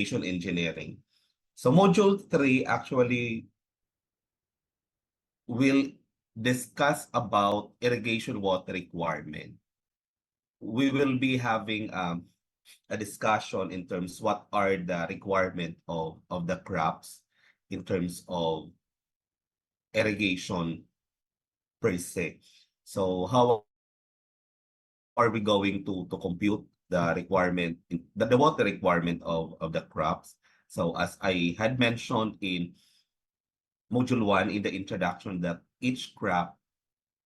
engineering. So module 3 actually will discuss about irrigation water requirement. We will be having a discussion in terms what are the requirement of the crops in terms of irrigation per se. So how are we going to compute the requirement, the water requirement of the crops? So as I had mentioned in module 1 in the introduction that each crop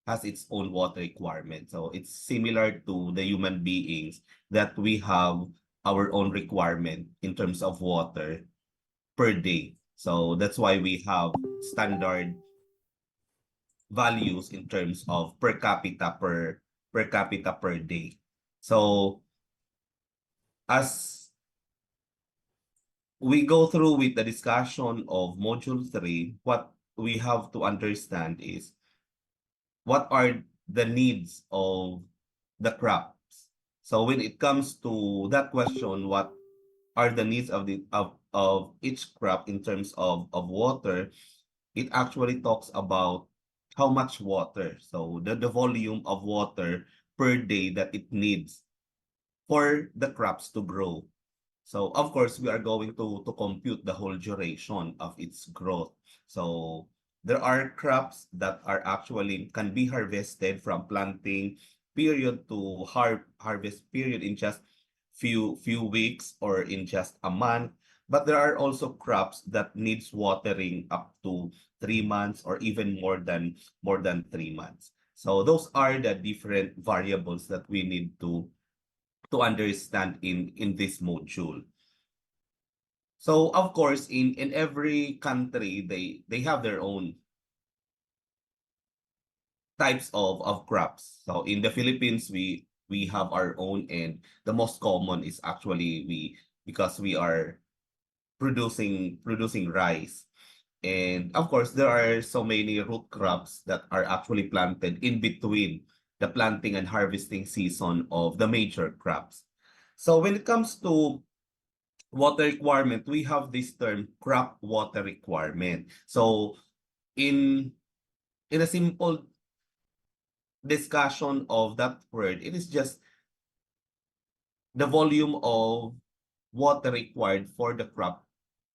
has its own water requirement. So it's similar to the human beings that we have our own requirement in terms of water per day. So that's why we have standard values in terms of per capita per day. So as we go through with the discussion of module 3, what we have to understand is what are the needs of the crops. So when it comes to that question, what are the needs of each crop in terms of water, it actually talks about how much water. So the volume of water per day that it needs for the crops to grow. So of course, we are going to compute the whole duration of its growth. So there are crops that are actually can be harvested from planting period to harvest period in just few weeks or in just a month. But there are also crops that needs watering up to 3 months or even more than 3 months. So those are the different variables that we need to understand in this module. So of course, in every country, they have their own types of crops. So in the Philippines, we have our own, and the most common is actually because we are producing rice. And of course, there are so many root crops that are actually planted in between the planting and harvesting season of the major crops. So when it comes to water requirement, we have this term crop water requirement. So in a simple discussion of that word, it is just the volume of water required for the crop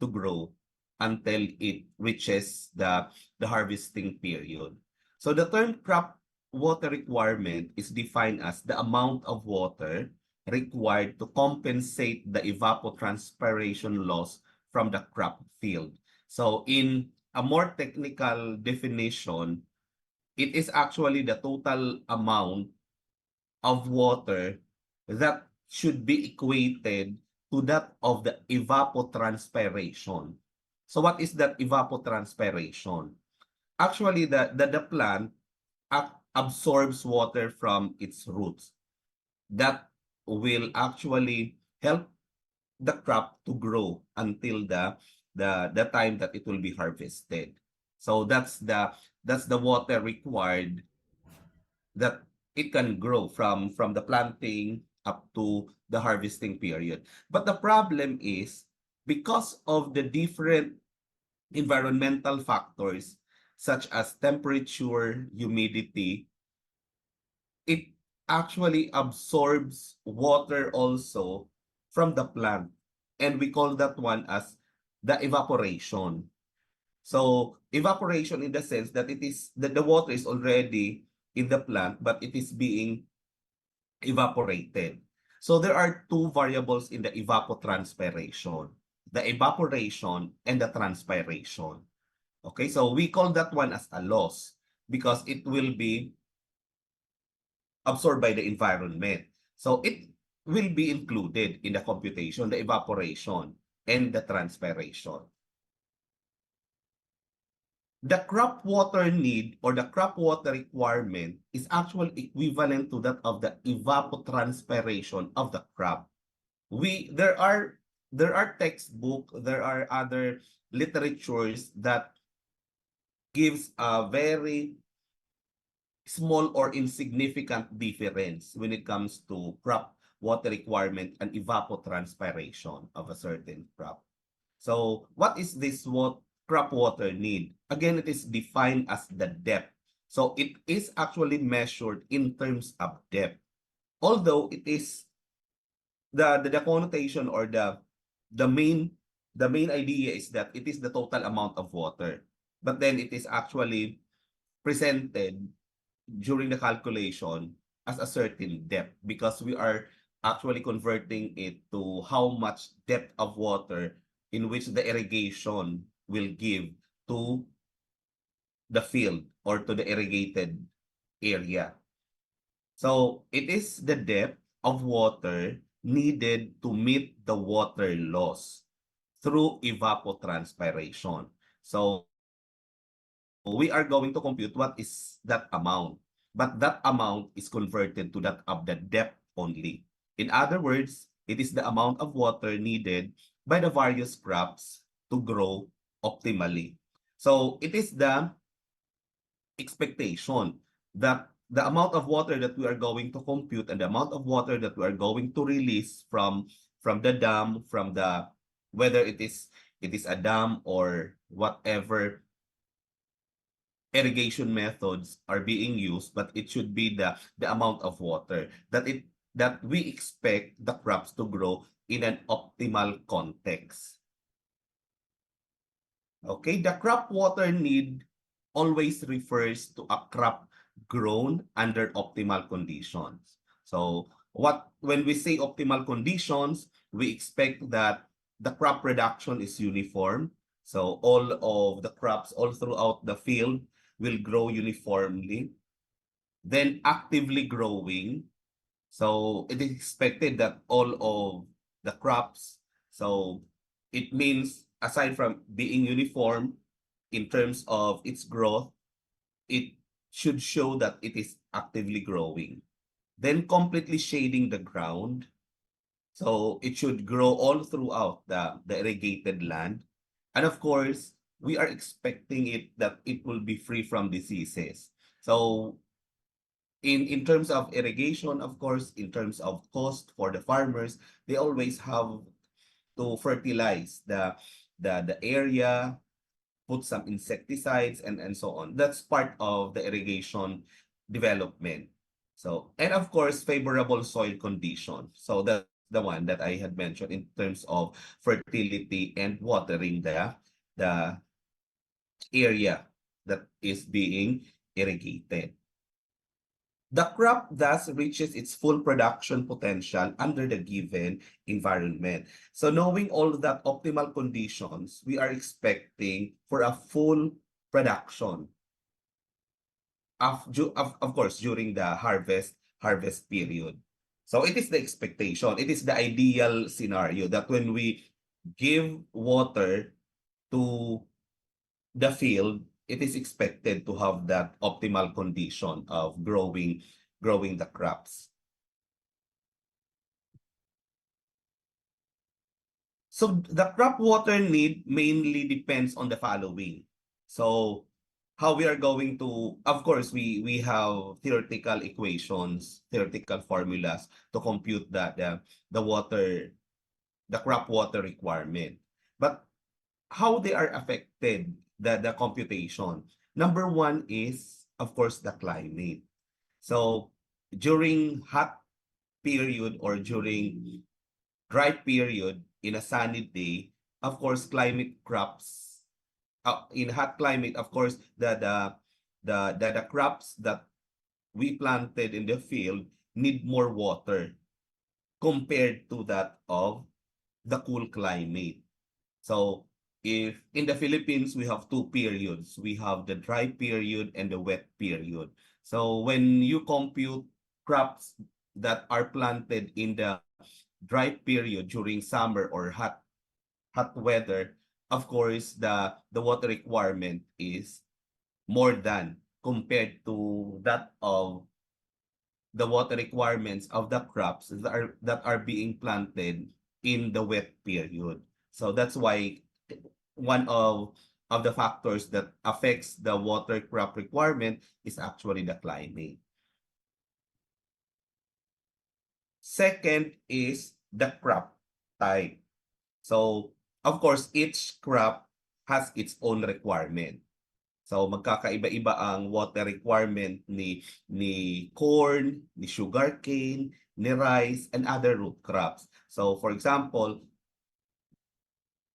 to grow until it reaches the harvesting period. So the term crop water requirement is defined as the amount of water required to compensate the evapotranspiration loss from the crop field. So in a more technical definition, it is actually the total amount of water that should be equated to that of the evapotranspiration. So what is that evapotranspiration? Actually, the plant absorbs water from its roots. That will actually help the crop to grow until the time that it will be harvested. So that's the water required that it can grow from the planting up to the harvesting period. But the problem is because of the different environmental factors such as temperature, humidity, it actually absorbs water also from the plant. And we call that one as the evaporation. So evaporation in the sense that it is that the water is already in the plant, but it is being evaporated. So there are two variables in the evapotranspiration, the evaporation and the transpiration. Okay, so we call that one as a loss because it will be absorbed by the environment. So it will be included in the computation, the evaporation and the transpiration. The crop water need or the crop water requirement is actually equivalent to that of the evapotranspiration of the crop. There are textbook, there are other literatures that gives a very small or insignificant difference when it comes to crop water requirement and evapotranspiration of a certain crop. So what is this crop water need? Again, it is defined as the depth. So it is actually measured in terms of depth. Although it is the connotation or the main idea is that it is the total amount of water. But then it is actually presented during the calculation as a certain depth because we are actually converting it to how much depth of water in which the irrigation will give to the field or to the irrigated area. So it is the depth of water needed to meet the water loss through evapotranspiration. So we are going to compute what is that amount. But that amount is converted to that of the depth only. In other words, it is the amount of water needed by the various crops to grow optimally. So it is the expectation that the amount of water that we are going to compute and the amount of water that we are going to release from the dam, from the whether it is a dam or whatever irrigation methods are being used, but it should be the amount of water that we expect the crops to grow in an optimal context. Okay, the crop water need always refers to a crop grown under optimal conditions. So when we say optimal conditions, we expect that the crop production is uniform. So all of the crops all throughout the field will grow uniformly, then actively growing. So it is expected that all of the crops, so it means aside from being uniform in terms of its growth, it should show that it is actively growing. Then completely shading the ground. So it should grow all throughout the irrigated land. And of course, we are expecting it that it will be free from diseases. So in terms of irrigation, of course, in terms of cost for the farmers, they always have to fertilize the area, put some insecticides and so on. That's part of the irrigation development. So, and of course, favorable soil conditions. So that's the one that I had mentioned in terms of fertility and watering the area that is being irrigated. The crop thus reaches its full production potential under the given environment. So knowing all that optimal conditions, we are expecting for a full production of course during the harvest period. So it is the expectation, it is the ideal scenario that when we give water to the field, it is expected to have that optimal condition of growing the crops. So the crop water need mainly depends on the following. So how we are going to, of course, we have theoretical equations, theoretical formulas to compute the water, the crop water requirement. But how they are affected, the computation. Number one is, of course, the climate. So during hot period or during dry period in a sunny day, of course, climate crops, in hot climate, of course, the crops that we planted in the field need more water compared to that of the cool climate. So if in the Philippines, we have two periods. We have the dry period and the wet period. So when you compute crops that are planted in the dry period during summer or hot weather, of course, the water requirement is more than compared to that of the water requirements of the crops that are being planted in the wet period. So that's why one of the factors that affects the water crop requirement is actually the climate. Second is the crop type. So, of course, each crop has its own requirement. So magkakaiba-iba ang water requirement ni corn, ni sugarcane, ni rice, and other root crops. So for example,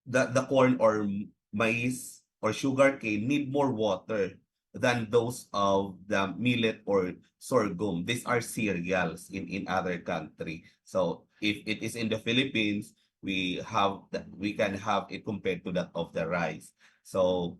the corn or maize or sugarcane need more water than those of the millet or sorghum. These are cereals in other country. So if it is in the Philippines, we can have it compared to that of the rice. So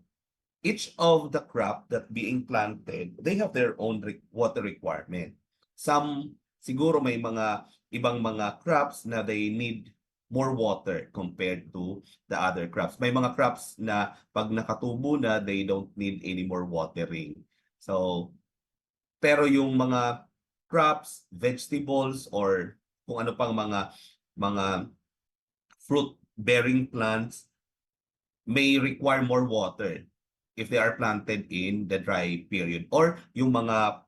each of the crop that being planted, they have their own water requirement. Some siguro may mga ibang mga crops na they need more water compared to the other crops. May mga crops na pag nakatubo na, they don't need any more watering. So, pero yung mga crops, vegetables, or kung ano pang mga fruit bearing plants may require more water if they are planted in the dry period or yung mga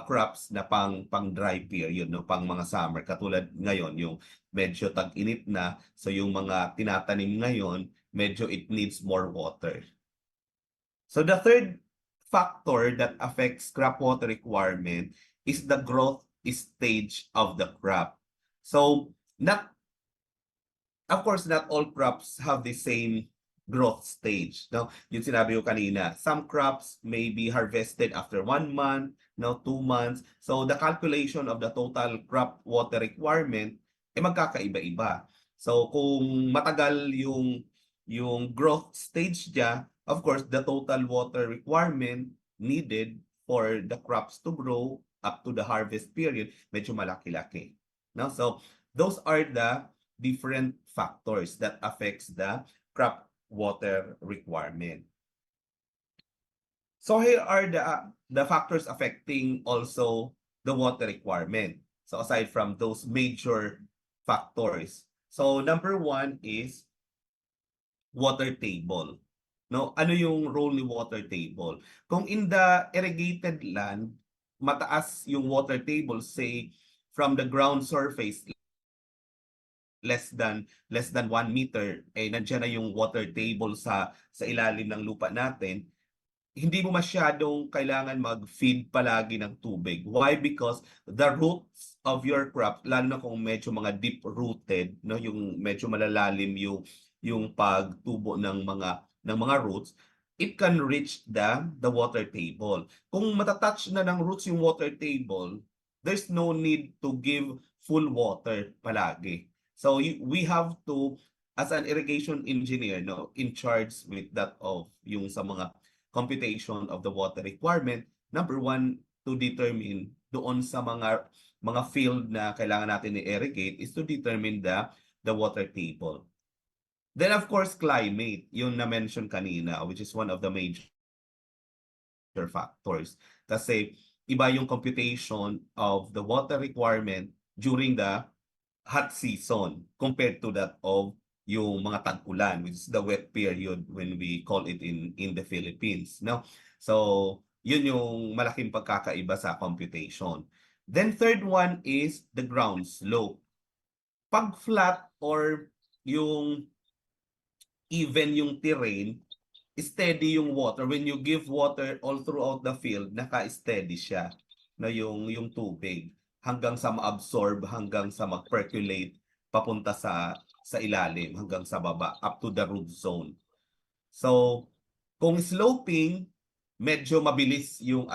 crops na pang dry period no pang mga summer katulad ngayon yung medyo tag-init na so yung mga tinatanim ngayon medyo it needs more water. So the third factor that affects crop water requirement is the growth stage of the crop. So not of course not all crops have the same growth stage. No, yung sinabi ko kanina, some crops may be harvested after 1 month, no, 2 months. So the calculation of the total crop water requirement magkakaiba-iba. So kung matagal yung growth stage niya, of course the total water requirement needed for the crops to grow up to the harvest period medyo malaki-laki. No, so those are the different factors that affects the crop water requirement. So here are the factors affecting also the water requirement. So aside from those major factors. So number one is water table. No, ano yung role ni water table? Kung in the irrigated land, mataas yung water table, say from the ground surface less than 1 meter nandiyan na yung water table sa ilalim ng lupa natin, hindi mo masyadong kailangan mag-feed palagi ng tubig. Why? Because the roots of your crop, lalo na kung medyo mga deep-rooted, no, yung medyo malalalim yung pagtubo ng mga roots, it can reach the water table. Kung matatouch na ng roots yung water table, there's no need to give full water palagi. So we have to, as an irrigation engineer, no, in charge with that of yung sa mga computation of the water requirement, number one, to determine doon sa mga field na kailangan natin i-irrigate is to determine the water table. Then of course, climate, yung na-mention kanina, which is one of the major factors. Kasi iba yung computation of the water requirement during the hot season compared to that of yung mga tag-ulan, which is the wet period when we call it in the Philippines, no? So, yun yung malaking pagkakaiba sa computation. Then third one is the ground slope. Pag flat or yung even yung terrain, steady yung water. When you give water all throughout the field, naka-steady siya na yung tubig hanggang sa ma-absorb, hanggang sa ma-percolate papunta sa ilalim, hanggang sa baba, up to the root zone. So, kung sloping, medyo mabilis yung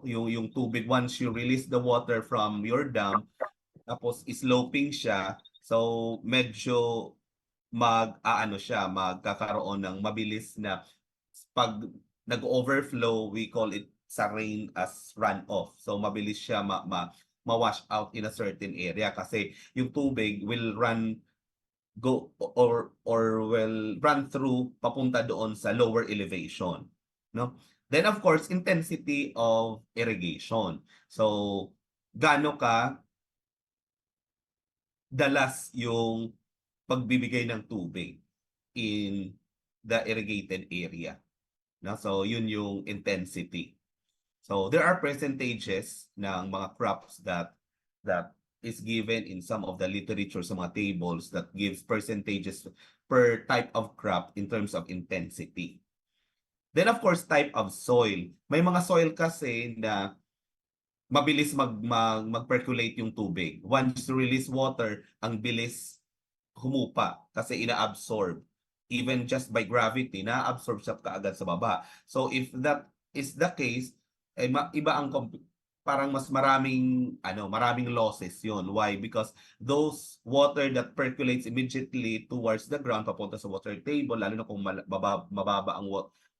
yung tubig once you release the water from your dam, tapos sloping siya, so medyo magkakaroon ng mabilis na pag nag-overflow, we call it sa rain as runoff. So mabilis siya ma-wash out in a certain area kasi yung tubig will go or will run through papunta doon sa lower elevation, no? Then of course, intensity of irrigation. So gaano ka dalas yung pagbibigay ng tubig in the irrigated area, no? So yun yung intensity. So there are percentages ng mga crops that is given in some of the literature sa mga tables that gives percentages per type of crop in terms of intensity. Then of course, type of soil. May mga soil kasi na mabilis mag-percolate yung tubig. Once you release water, ang bilis humupa kasi ina-absorb. Even just by gravity, na-absorb siya kaagad sa baba. So if that is the case, iba ang parang mas maraming losses yun. Why? Because those water that percolates immediately towards the ground papunta sa water table, lalo na kung mababa ang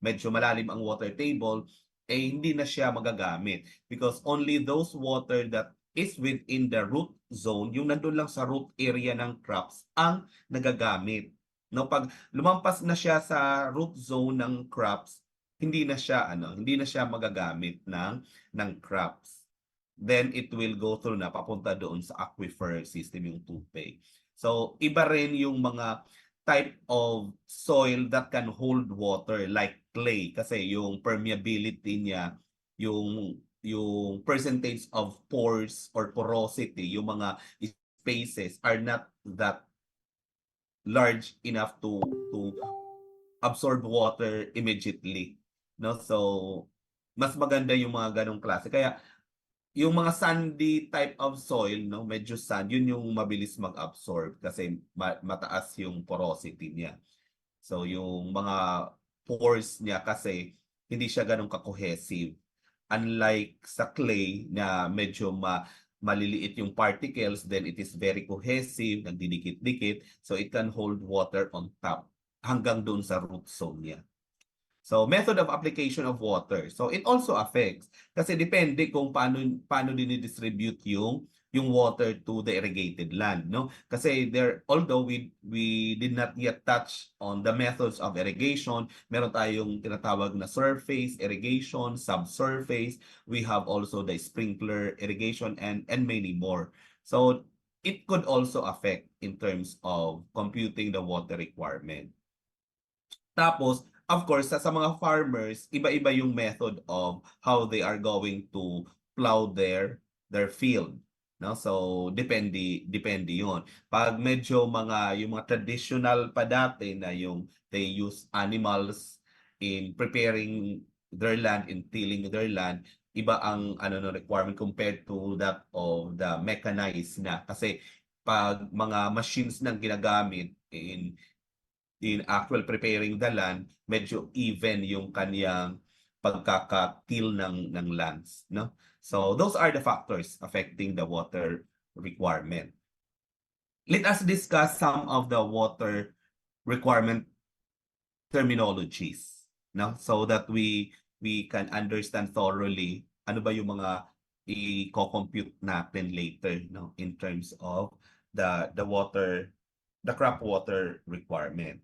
medyo malalim ang water table, hindi na siya magagamit because only those water that is within the root zone, yung nandun lang sa root area ng crops, ang nagagamit. No, pag lumampas na siya sa root zone ng crops, hindi na siya magagamit ng crops. Then it will go through na papunta doon sa aquifer system yung tubig. So iba rin yung mga type of soil that can hold water like clay kasi yung permeability niya, yung percentage of pores or porosity, yung mga spaces are not that large enough to absorb water immediately, no? So mas maganda yung mga ganong klase. Kaya yung mga sandy type of soil, no, medyo sand, yun yung mabilis mag-absorb kasi mataas yung porosity niya. So yung mga pores niya kasi hindi siya ganun ka-cohesive. Unlike sa clay na medyo maliliit yung particles, then it is very cohesive, nagdidikit-dikit, so it can hold water on top hanggang doon sa root zone niya. So, method of application of water. So, it also affects kasi depende kung paano dinidistribute yung water to the irrigated land, no? Kasi although we did not yet touch on the methods of irrigation, meron tayong tinatawag na surface irrigation, subsurface, we have also the sprinkler irrigation and many more. So, it could also affect in terms of computing the water requirement. Tapos, of course, sa mga farmers, iba-iba yung method of how they are going to plow their field, no? So depende 'yon. Pag medyo yung mga traditional pa dati na yung they use animals in preparing their land, in tilling their land, iba ang no requirement compared to that of the mechanized na kasi pag mga machines nang ginagamit in actual preparing the land, medyo even yung kaniyang pagkaka-till ng lands, no? So those are the factors affecting the water requirement. Let us discuss some of the water requirement terminologies, no? So that we can understand thoroughly ano ba yung mga i-compute natin later, no, in terms of the crop water requirement.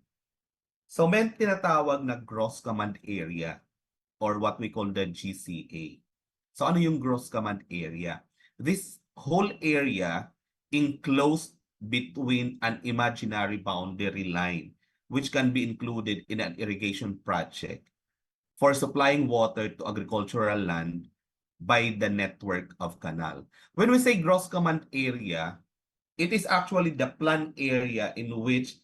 So may tinatawag na gross command area or what we call the GCA. So ano yung gross command area? This whole area enclosed between an imaginary boundary line which can be included in an irrigation project for supplying water to agricultural land by the network of canal. When we say gross command area, it is actually the plant area in which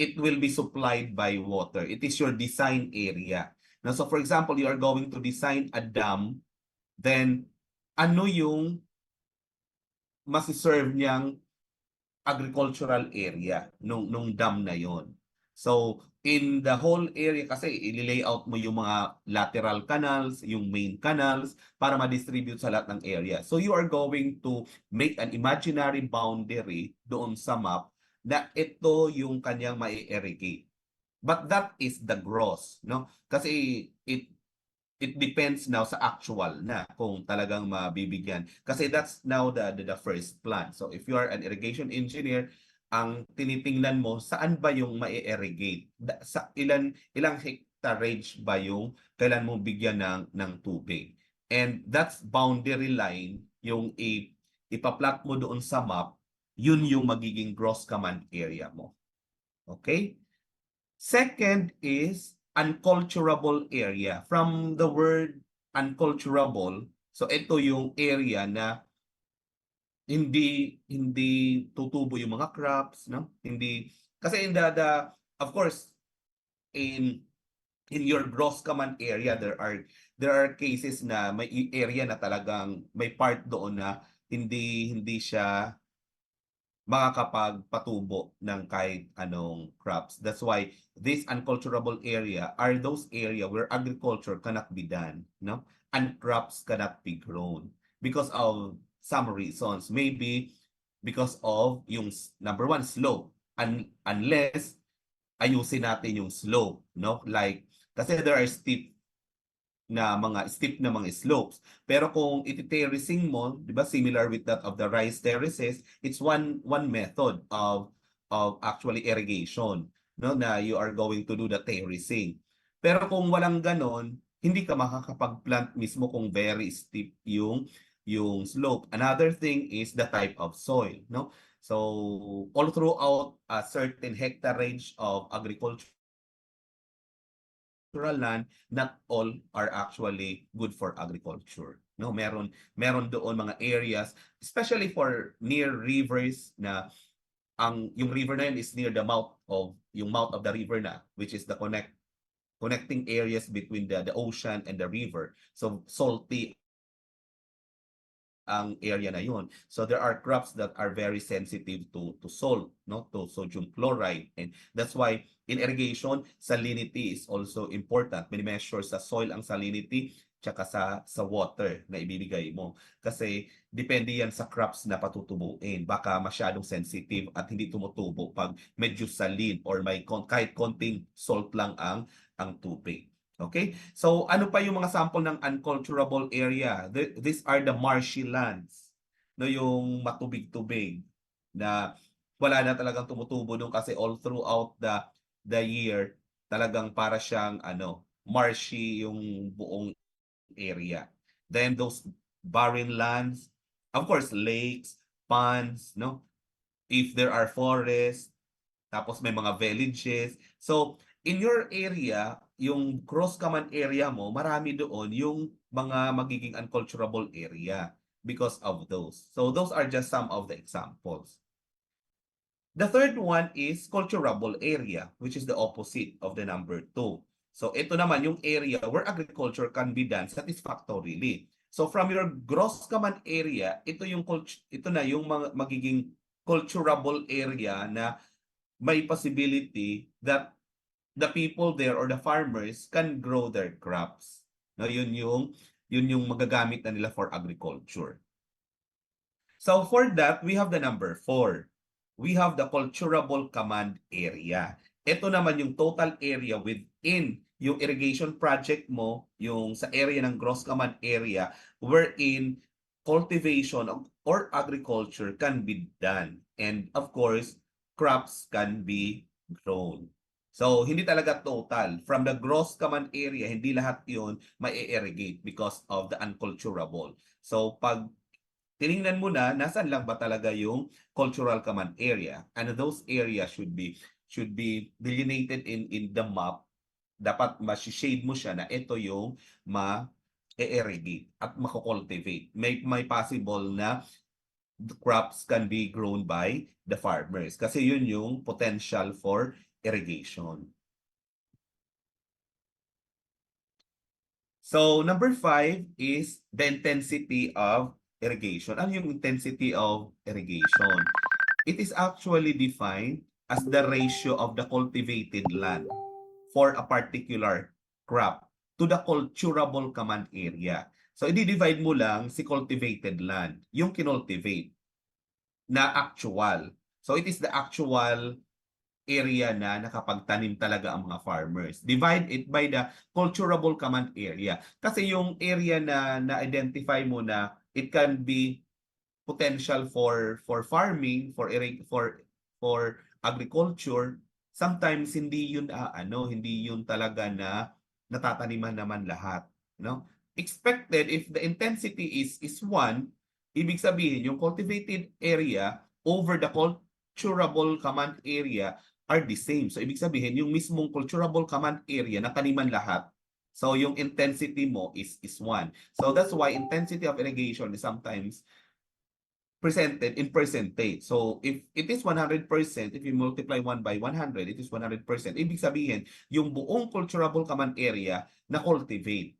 it will be supplied by water. It is your design area. Now, so for example, you are going to design a dam, then ano yung masiserve niyang agricultural area nung dam na yon. So, in the whole area kasi i-layout mo yung mga lateral canals, yung main canals para ma-distribute sa lahat ng area. So, you are going to make an imaginary boundary doon sa map na ito yung kanyang mai-irrigate. But that is the gross, no? Kasi it depends now sa actual na kung talagang mabibigyan. Kasi that's now the first plan. So if you are an irrigation engineer, ang tinitingnan mo saan ba yung mai-irrigate? Sa ilang hectarage ba yung kailan mo bigyan ng tubig? And that's boundary line yung ipa-plot mo doon sa map, yun yung magiging gross command area mo. Okay? Second is unculturable area. From the word unculturable, so ito yung area na hindi tutubo yung mga crops, no? Hindi kasi in the of course in your gross command area there are cases na may area na talagang may part doon na hindi siya makakapagpatubo ng kahit anong crops. That's why this unculturable area are those area where agriculture cannot be done, no? And crops cannot be grown because of some reasons. Maybe because of yung number one, slope. Unless ayusin natin yung slope, no? Like, kasi there are steep na mga slopes. Pero kung iti-terracing mo, 'di ba, similar with that of the rice terraces, it's one method of actually irrigation, no, na you are going to do the terracing. Pero kung walang ganon, hindi ka makakapag-plant mismo kung very steep yung slope. Another thing is the type of soil, no? So all throughout a certain hectarage of agriculture land, not all are actually good for agriculture. No, meron doon mga areas, especially for near rivers na yung river na yun is near the mouth of the river na, which is the connecting areas between the ocean and the river. So salty ang area na yun. So there are crops that are very sensitive to salt, no, to sodium chloride, and that's why in irrigation salinity is also important. Mini-measure sa soil ang salinity tsaka sa water na ibibigay mo kasi depende yan sa crops na patutubuin. Baka masyadong sensitive at hindi tumutubo pag medyo saline or may kahit konting salt lang ang tubig. Okay? So ano pa yung mga sample ng unculturable area? These are the marshy lands. No, yung matubig-tubig na wala na talagang tumutubo doon kasi all throughout the year talagang para siyang marshy yung buong area. Then those barren lands, of course lakes, ponds, no? If there are forests, tapos may mga villages. So, in your area, yung cross command area mo, marami doon yung mga magiging unculturable area because of those. So, those are just some of the examples. The third one is culturable area, which is the opposite of the number 2. So, ito naman yung area where agriculture can be done satisfactorily. So, from your gross command area, ito na yung magiging culturable area na may possibility that the people there or the farmers can grow their crops. No, yun yung magagamit na nila for agriculture. So for that, we have the number 4. We have the culturable command area. Ito naman yung total area within yung irrigation project mo, yung sa area ng gross command area, wherein cultivation or agriculture can be done. And of course, crops can be grown. So, hindi talaga total. From the gross command area, hindi lahat yun mai-irrigate because of the unculturable. So, pag tiningnan mo na, nasan lang ba talaga yung cultural command area? And those areas should be delineated in the map. Dapat ma-shade mo siya na ito yung ma-irrigate at mako-cultivate. May possible na the crops can be grown by the farmers kasi yun yung potential for irrigation. So number 5 is the intensity of irrigation. Ano yung intensity of irrigation? It is actually defined as the ratio of the cultivated land for a particular crop to the culturable command area. So i-divide mo lang si cultivated land, yung kinultivate na actual. So it is the actual area na nakapagtanim talaga ang mga farmers. Divide it by the culturable command area. Kasi yung area na na-identify mo na it can be potential for farming, for agriculture, sometimes hindi yun hindi yun talaga na natataniman naman lahat, no? Expected if the intensity is 1, ibig sabihin yung cultivated area over the culturable command area are the same. So ibig sabihin yung mismong culturable command area nataniman lahat. So yung intensity mo is 1. So that's why intensity of irrigation is sometimes presented in percentage. So if it is 100%, if you multiply 1 by 100, it is 100%. Ibig sabihin, yung buong culturable command area na cultivate,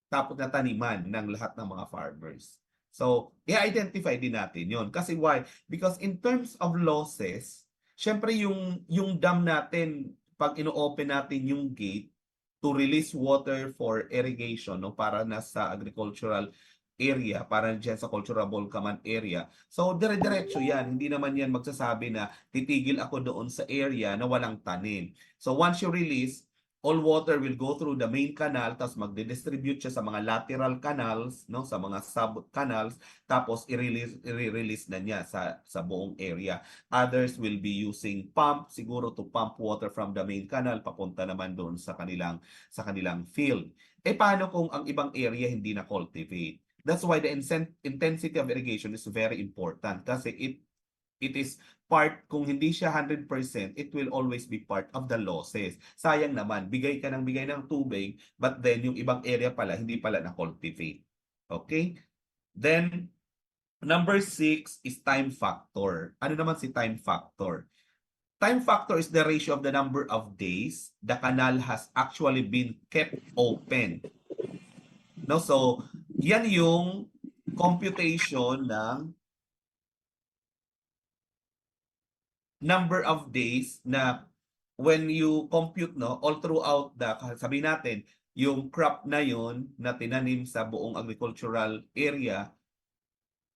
tapos na taniman ng lahat ng mga farmers. So, i-identify din natin yon. Kasi why? Because in terms of losses, syempre yung dam natin, pag ino-open natin yung gate to release water for irrigation, no, para na sa agricultural area, para dyan sa culturable command area. So, dire-diretso yan. Hindi naman yan magsasabi na titigil ako doon sa area na walang tanim. So, once you release, all water will go through the main canal, tapos magde-distribute siya sa mga lateral canals, no, sa mga sub-canals, tapos i-release na niya sa buong area. Others will be using pump, siguro to pump water from the main canal, papunta naman doon sa kanilang field. Paano kung ang ibang area hindi na cultivate? That's why the intensity of irrigation is very important kasi it is part, kung hindi siya 100%, it will always be part of the losses. Sayang naman, bigay ng tubig, but then yung ibang area pala, hindi pala na-cultivate. Okay? Then, number 6 is time factor. Ano naman si time factor? Time factor is the ratio of the number of days the canal has actually been kept open. No, so yan yung computation ng number of days na when you compute, no, all throughout sabihin natin, yung crop na yon na tinanim sa buong agricultural area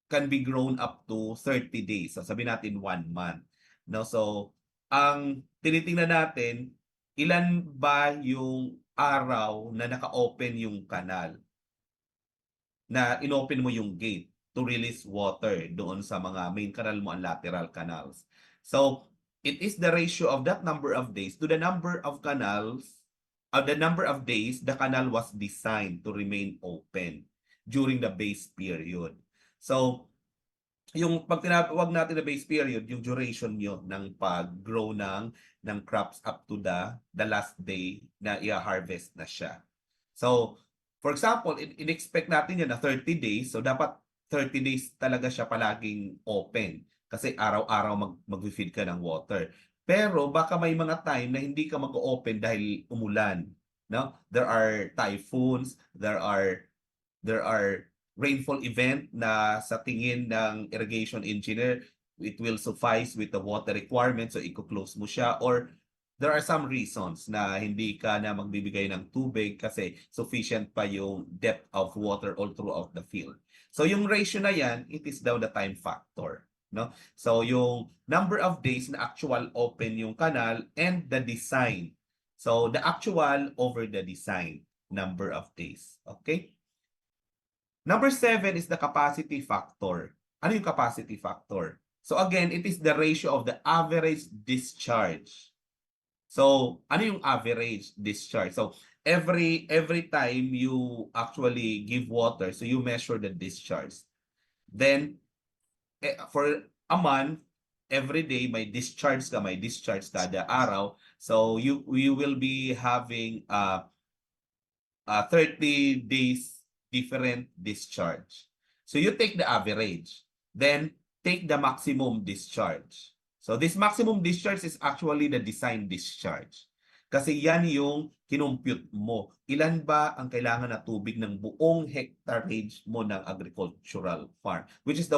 can be grown up to 30 days. So sabihin natin 1 month. No, so ang tinitingnan natin, ilan ba yung araw na naka-open yung kanal, na inopen mo yung gate to release water doon sa mga main canal mo and lateral canals. So, it is the ratio of that number of days to the number of canals, the number of days the canal was designed to remain open during the base period. So, yung pag tinawag natin na base period, yung duration nyo ng pag-grow ng crops up to the last day na i-harvest na siya. So, for example, in-expect natin yan na 30 days, so dapat 30 days talaga siya palaging open kasi araw-araw mag-feed ka ng water. Pero baka may mga time na hindi ka mag-open dahil umulan, no? There are typhoons, there are rainfall event na sa tingin ng irrigation engineer, it will suffice with the water requirement, so i-close mo siya, or there are some reasons na hindi ka na magbibigay ng tubig kasi sufficient pa yung depth of water all throughout the field. So yung ratio na yan, it is daw the time factor, no? So yung number of days na actual open yung canal and the design. So the actual over the design number of days. Okay? Number 7 is the capacity factor. Ano yung capacity factor? So again, it is the ratio of the average discharge. So, ano yung average discharge? So, every time you actually give water, so you measure the discharge. Then, for a month, every day may discharge kada araw. So, you will be having 30 days different discharge. So, you take the average. Then, take the maximum discharge. So this maximum discharge is actually the design discharge. Kasi yan yung kinumpute mo. Ilan ba ang kailangan na tubig ng buong hectarage mo ng agricultural farm, which is the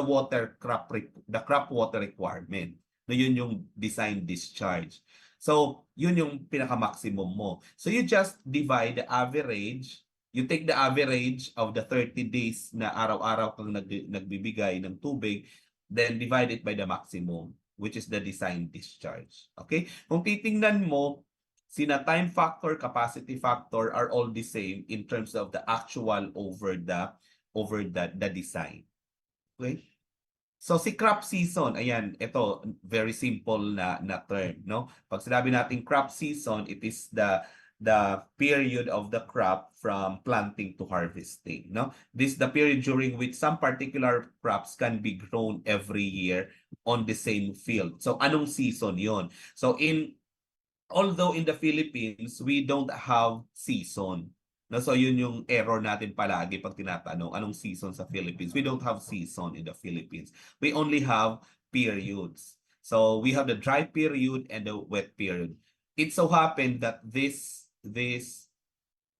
crop water requirement. Na yun yung design discharge. So yun yung pinaka-maximum mo. So you just divide the average. You take the average of the 30 days na araw-araw kang nagbibigay ng tubig, then divide it by the maximum, which is the design discharge. Okay? Kung titingnan mo, sina time factor, capacity factor are all the same in terms of the actual over the design. Okay? So si crop season, ayan, ito very simple na term, no? Pag sinabi natin crop season, it is the period of the crop from planting to harvesting, no? This is the period during which some particular crops can be grown every year on the same field. So anong season yon? So although in the Philippines we don't have season, No, so yun yung error natin palagi pag tinatanong anong season sa Philippines. We don't have season in the Philippines. We only have periods. So we have the dry period and the wet period. It so happened that this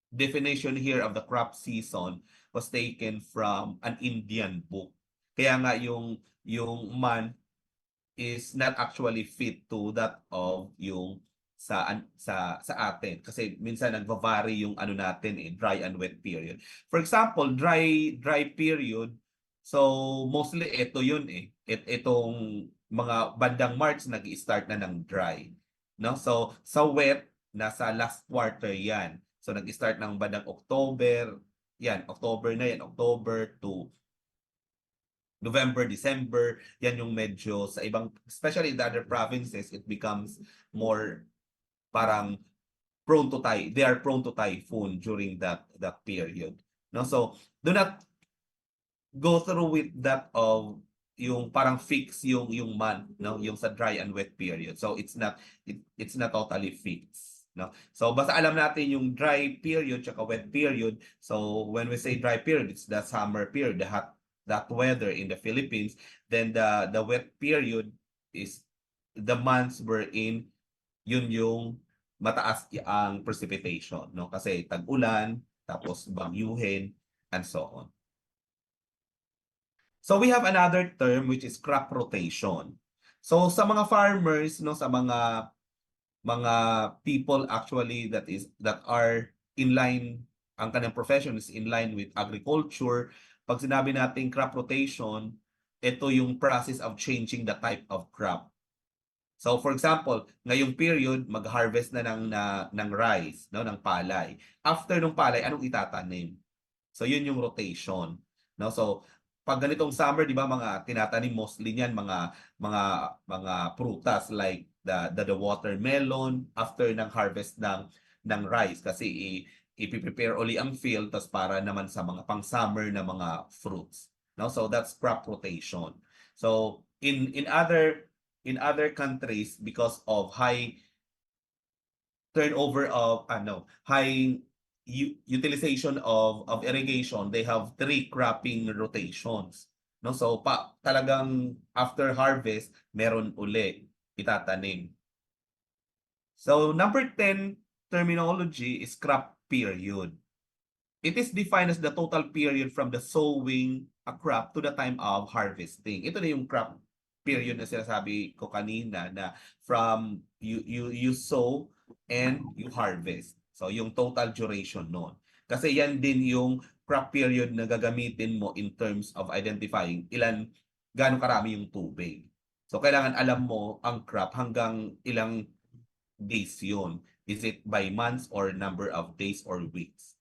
definition here of the crop season was taken from an Indian book. Kaya nga yung month is not actually fit to that of yung sa atin kasi minsan nagva-vary yung ano natin dry and wet period. For example, dry period, so mostly ito yun itong mga bandang March nag-i-start na ng dry, no? So sa wet nasa last quarter yan. So nag-start ng bandang October, yan, October na yan, October to November, December, yan yung medyo sa ibang, especially in the other provinces, it becomes more parang they are prone to typhoon during that period. No, so do not go through with that of yung parang fix yung month, no, yung sa dry and wet period. So it's not totally fixed. No, so basta alam natin yung dry period tsaka wet period. So when we say dry period, it's the summer period, the hot that weather in the Philippines. Then the wet period is the months wherein yun yung mataas ang precipitation, no? Kasi tag-ulan, tapos bagyuhin, and so on. So we have another term which is crop rotation. So sa mga farmers, no, sa mga people actually that are in line, ang kanyang profession is in line with agriculture. Pag sinabi natin crop rotation, ito yung process of changing the type of crop. So for example, ngayong period mag-harvest na ng rice, no, ng palay. After ng palay, anong itatanim? So yun yung rotation, no? So pag ganitong summer, di ba, mga tinatanim mostly niyan mga prutas like the watermelon after ng harvest ng rice kasi ipiprepare uli ang field tas para naman sa mga pang-summer na mga fruits, no? So that's crop rotation. So in other countries, because of high turnover of high utilization of irrigation, they have 3 cropping rotations, no? So talagang after harvest meron uli itatanim. So number 10 terminology is crop period. It is defined as the total period from the sowing a crop to the time of harvesting. Ito na yung crop period na sinasabi ko kanina, na from you sow and you harvest. So yung total duration noon. Kasi yan din yung crop period na gagamitin mo in terms of identifying gaano karami yung tubig. So kailangan alam mo ang crop hanggang ilang days yun. Is it by months or number of days or weeks?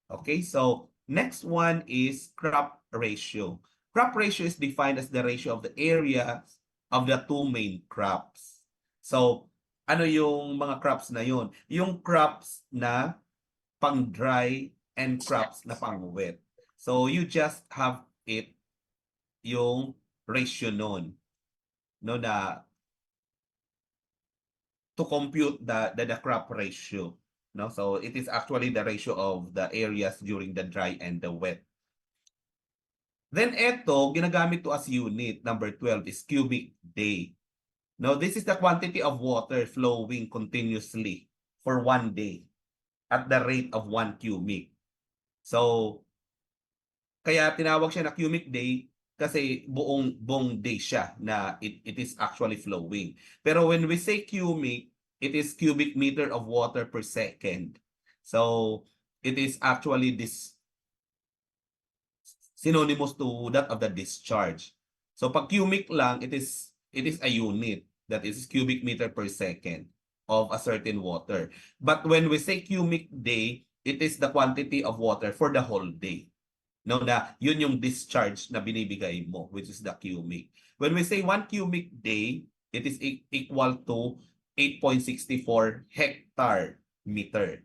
Okay, so next one is crop ratio. Crop ratio is defined as the ratio of the area of the two main crops. So, ano yung mga crops na yun? Yung crops na pang-dry and crops na pang-wet. So, you just have yung ratio nun, no, na to compute the crop ratio. No, so it is actually the ratio of the areas during the dry and the wet. Then ito, ginagamit to as unit, number 12 is cubic day. Now, this is the quantity of water flowing continuously for 1 day at the rate of 1 cubic. So, kaya tinawag siya na cubic day kasi buong day siya na it is actually flowing. Pero when we say cubic, it is cubic meter of water per second. So it is actually this synonymous to that of the discharge. So pag cubic lang, it is a unit, that is cubic meter per second of a certain water. But when we say cubic day, it is the quantity of water for the whole day. No, na yun yung discharge na binibigay mo, which is the cubic. When we say 1 cubic day, it is equal to 8.64 hectare meter.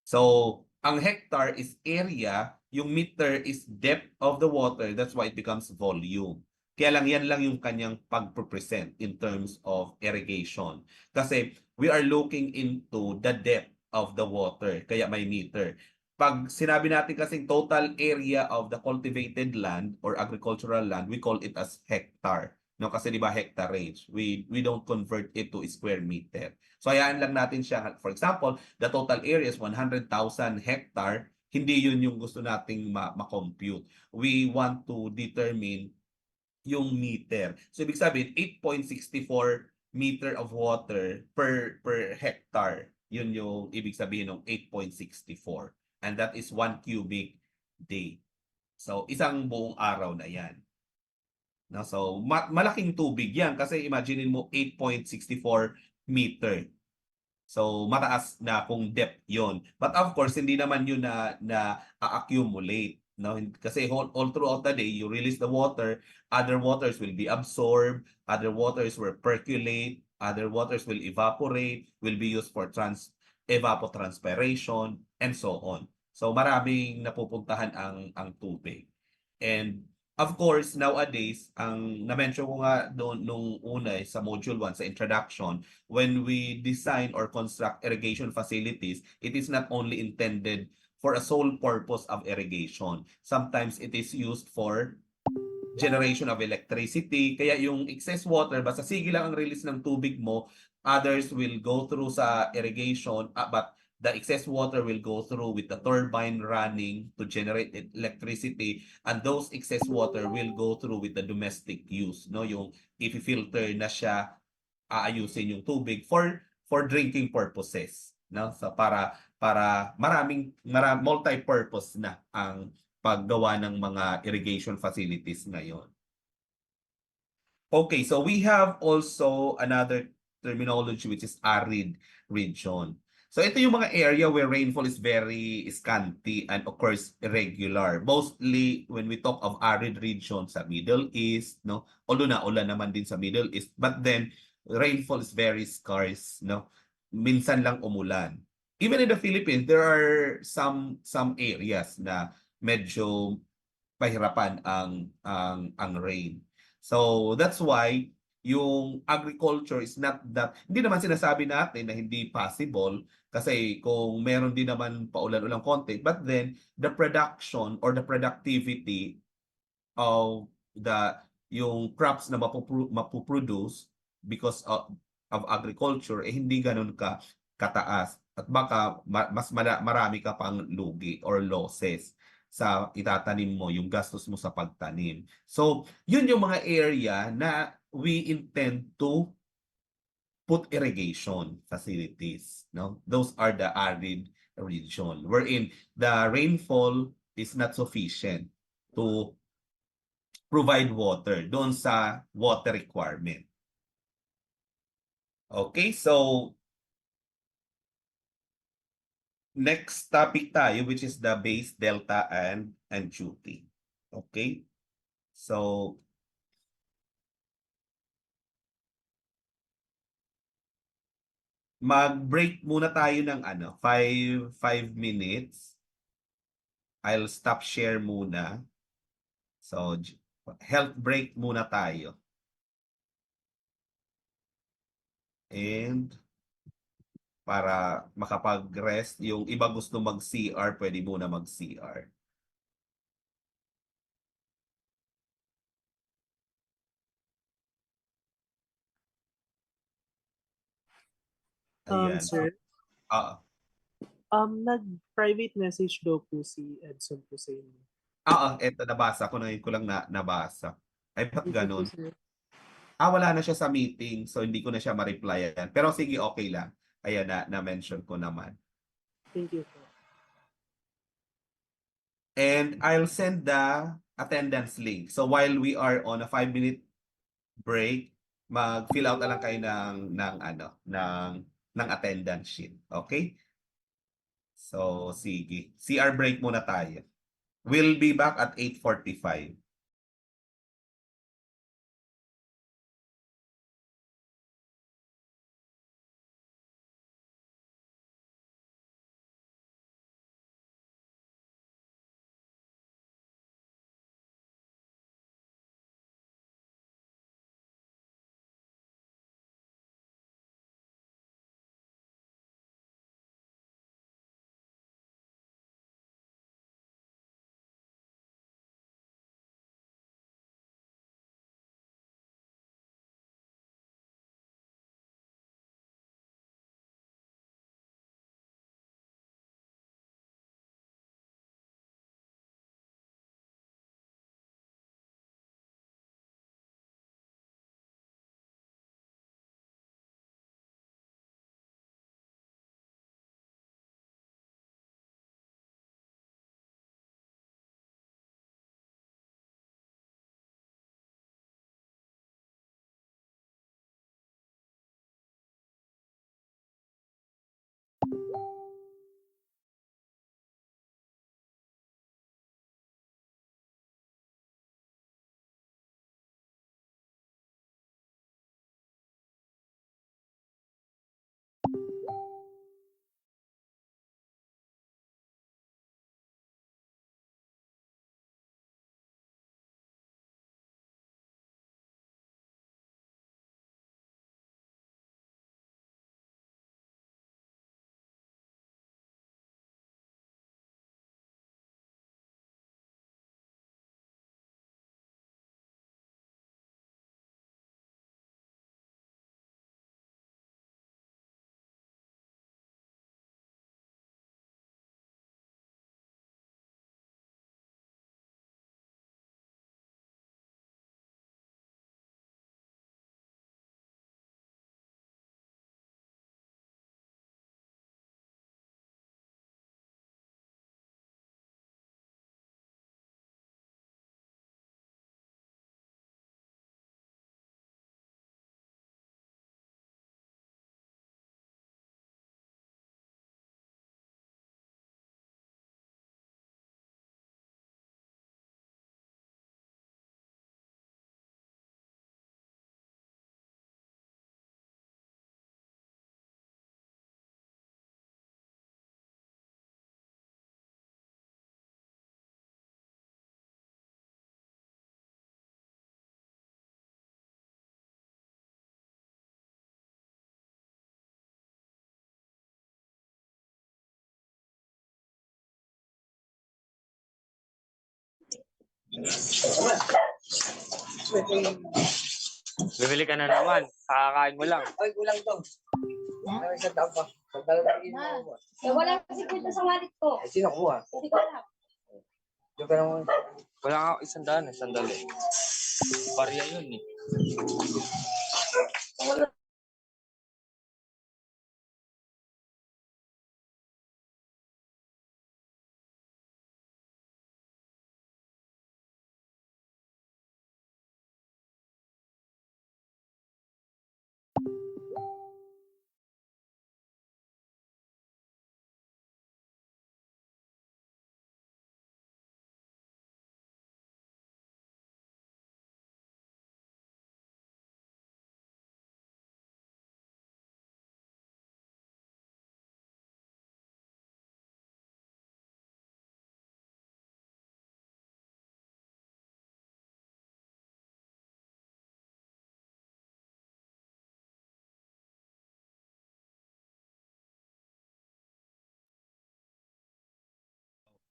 So, ang hectare is area, yung meter is depth of the water, that's why it becomes volume. Kaya lang yan lang yung kanyang pag-present in terms of irrigation. Kasi we are looking into the depth of the water, kaya may meter. pag sinabi natin kasing total area of the cultivated land or agricultural land, we call it as hectare. No, kasi 'di ba hectarage. We don't convert it to square meter. So hayaan lang natin siya. For example, the total area is 100,000 hectare. Hindi 'yun yung gusto nating ma-compute. We want to determine yung meter. So ibig sabihin 8.64 meter of water per hectare. Yun yung ibig sabihin ng 8.64. And that is 1 cubic day. So isang buong araw na yan. No? So malaking tubig yan kasi imaginein mo 8.64 meter. So mataas na kung depth 'yon. But of course, hindi naman 'yun na accumulate, no? Kasi all throughout the day, you release the water, other waters will be absorbed, other waters will percolate, other waters will evaporate, will be used for evapotranspiration, and so on. So maraming napupuntahan ang tubig. And of course, nowadays, ang na-mention ko nga doon nung una sa module 1 sa introduction, when we design or construct irrigation facilities, it is not only intended for a sole purpose of irrigation. Sometimes it is used for generation of electricity. Kaya yung excess water, basta sige lang ang release ng tubig mo, others will go through sa irrigation, but the excess water will go through with the turbine running to generate electricity, and those excess water will go through with the domestic use, no, yung i-filter na siya, aayusin yung tubig for drinking purposes, no, so para multi-purpose na ang paggawa ng mga irrigation facilities ngayon. Okay, so we have also another terminology which is arid region. So ito yung mga area where rainfall is very scanty and occurs irregular. Mostly when we talk of arid region sa Middle East, no? Although naulan naman din sa Middle East, but then rainfall is very scarce, no? Minsan lang umulan. Even in the Philippines, there are some areas na medyo pahirapan ang rain. So that's why yung agriculture is not that, hindi naman sinasabi natin na hindi possible kasi kung meron din naman paulan-ulang konti, but then the production or the productivity of yung crops na mapuproduce because of agriculture hindi ganun kataas at baka mas marami ka pang lugi or losses sa itatanim mo, yung gastos mo sa pagtanim. So, yun yung mga area na we intend to put irrigation facilities, no? Those are the arid region wherein the rainfall is not sufficient to provide water doon sa water requirement. Okay, so next topic tayo which is the base, delta, and duty. Okay? So mag-break muna tayo ng 5 minutes. I'll stop share muna. So health break muna tayo. And para makapag-rest, yung iba gusto mag-CR, pwede muna mag-CR. Ayan. Sir, Ah, nag-private message daw po si Edson po sa inyo. eto nabasa ko na yun ko lang nabasa. Ay, ba't Thank you po, ganun? sir. Wala na siya sa meeting, so hindi ko na siya ma-replyan. Pero sige, okay lang. Ayan, na-mention ko naman. Thank you po. And I'll send the attendance link. So while we are on a 5-minute break, mag-fill out na lang kayo ng attendance sheet. Okay? So sige. CR break muna tayo. We'll be back at 8:45. Bibili ka na naman. Kakakain mo lang. Ay, kulang to. Ay, isang daan pa. Sandal na rin mo. Wala kasi kwenta sa wallet ko. Ay, sino kuha? Hindi ko alam. Diyo ka naman. Wala nga isang daan eh. Sandali. Barya yun eh.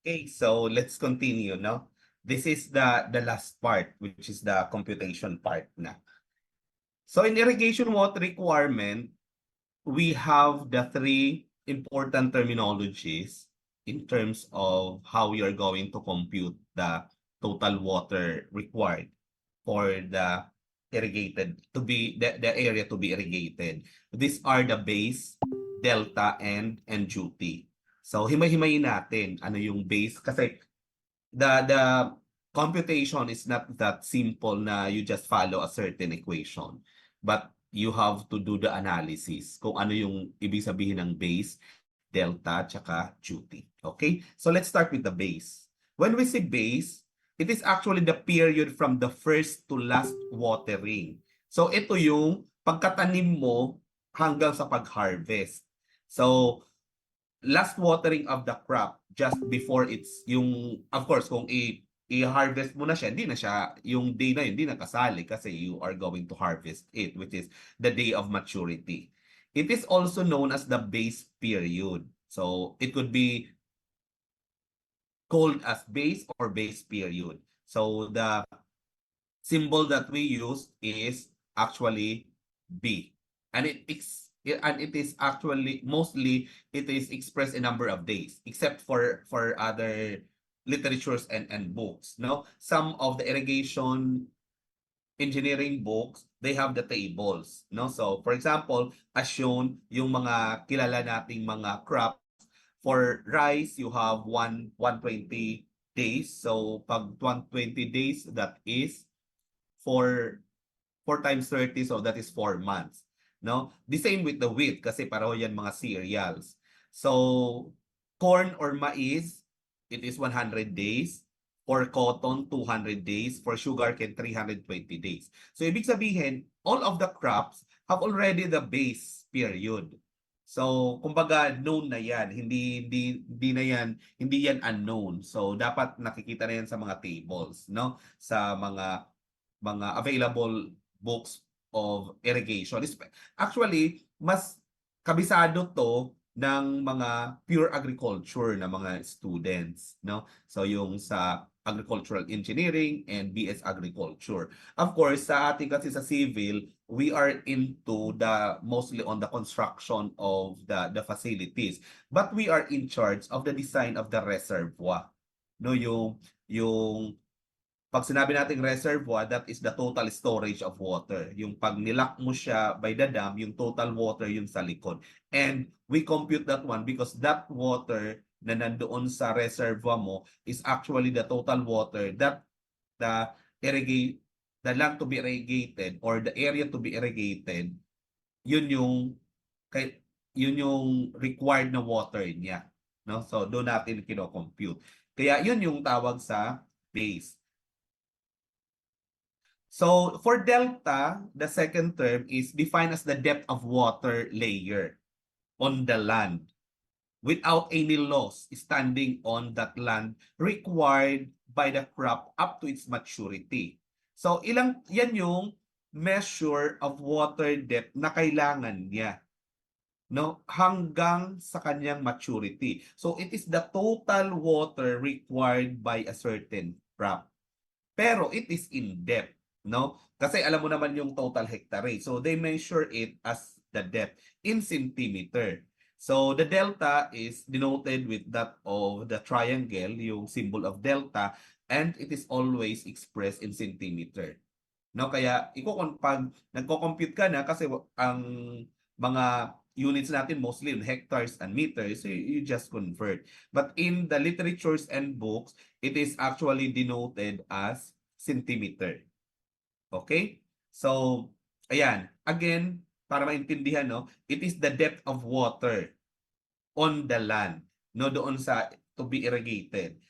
Okay, so let's continue, no? This is the last part, which is the computation part na. So in irrigation water requirement, we have the three important terminologies in terms of how you're going to compute the total water required for the irrigated to be the area to be irrigated. These are the base, delta, and duty. So himay-himayin natin ano yung base kasi the computation is not that simple na you just follow a certain equation, but you have to do the analysis kung ano yung ibig sabihin ng base, delta, tsaka duty. Okay? So let's start with the base. When we say base, it is actually the period from the first to last watering. So ito yung pagkatanim mo hanggang sa pag-harvest. So last watering of the crop just before it's yung, of course, kung i-harvest mo na siya, hindi na siya, yung day na yun, hindi na kasali kasi you are going to harvest it, which is the day of maturity. It is also known as the base period. So it could be called as base or base period. So the symbol that we use is actually B. And it is actually mostly it is expressed in number of days, except for other literatures and books. No, some of the irrigation engineering books, they have the tables. No, so for example, as shown, yung mga kilala nating mga crops, for rice you have 120 days. So pag 120 days, that is 4 times 30, so that is 4 months. No? The same with the wheat kasi pareho yan mga cereals. So corn or maize, it is 100 days. For cotton, 200 days. For sugarcane, 320 days. So ibig sabihin, all of the crops have already the base period. So, kumbaga known na 'yan, hindi yan unknown. So, dapat nakikita na yan sa mga tables, no? Sa mga available books of irrigation. Actually, mas kabisado 'to ng mga pure agriculture na mga students, no? So, yung sa agricultural engineering and BS agriculture. Of course, sa ating kasi sa civil, we are into the mostly on the construction of the facilities, but we are in charge of the design of the reservoir, no? Yung pag sinabi nating reservoir, that is the total storage of water. Yung pag nilak mo siya by the dam, yung total water yung sa likod. And we compute that one because that water na nandoon sa reservoir mo is actually the total water that the the land to be irrigated or the area to be irrigated, yun yung yun yung required na water niya, no? So doon natin kino-compute. Kaya yun yung tawag sa base. So for delta, the second term is defined as the depth of water layer on the land without any loss standing on that land required by the crop up to its maturity. So yan yung measure of water depth na kailangan niya, no, hanggang sa kanyang maturity. So it is the total water required by a certain crop. Pero it is in depth, no? Kasi alam mo naman yung total hectare. So they measure it as the depth in centimeter. So the delta is denoted with that of the triangle, yung symbol of delta, and it is always expressed in centimeter. No, kaya pag nagko-compute ka na kasi ang mga units natin mostly in hectares and meters, so you just convert. But in the literatures and books, it is actually denoted as centimeter. Okay? So, ayan. Again, para maintindihan, no, it is the depth of water on the land, no, doon sa to be irrigated,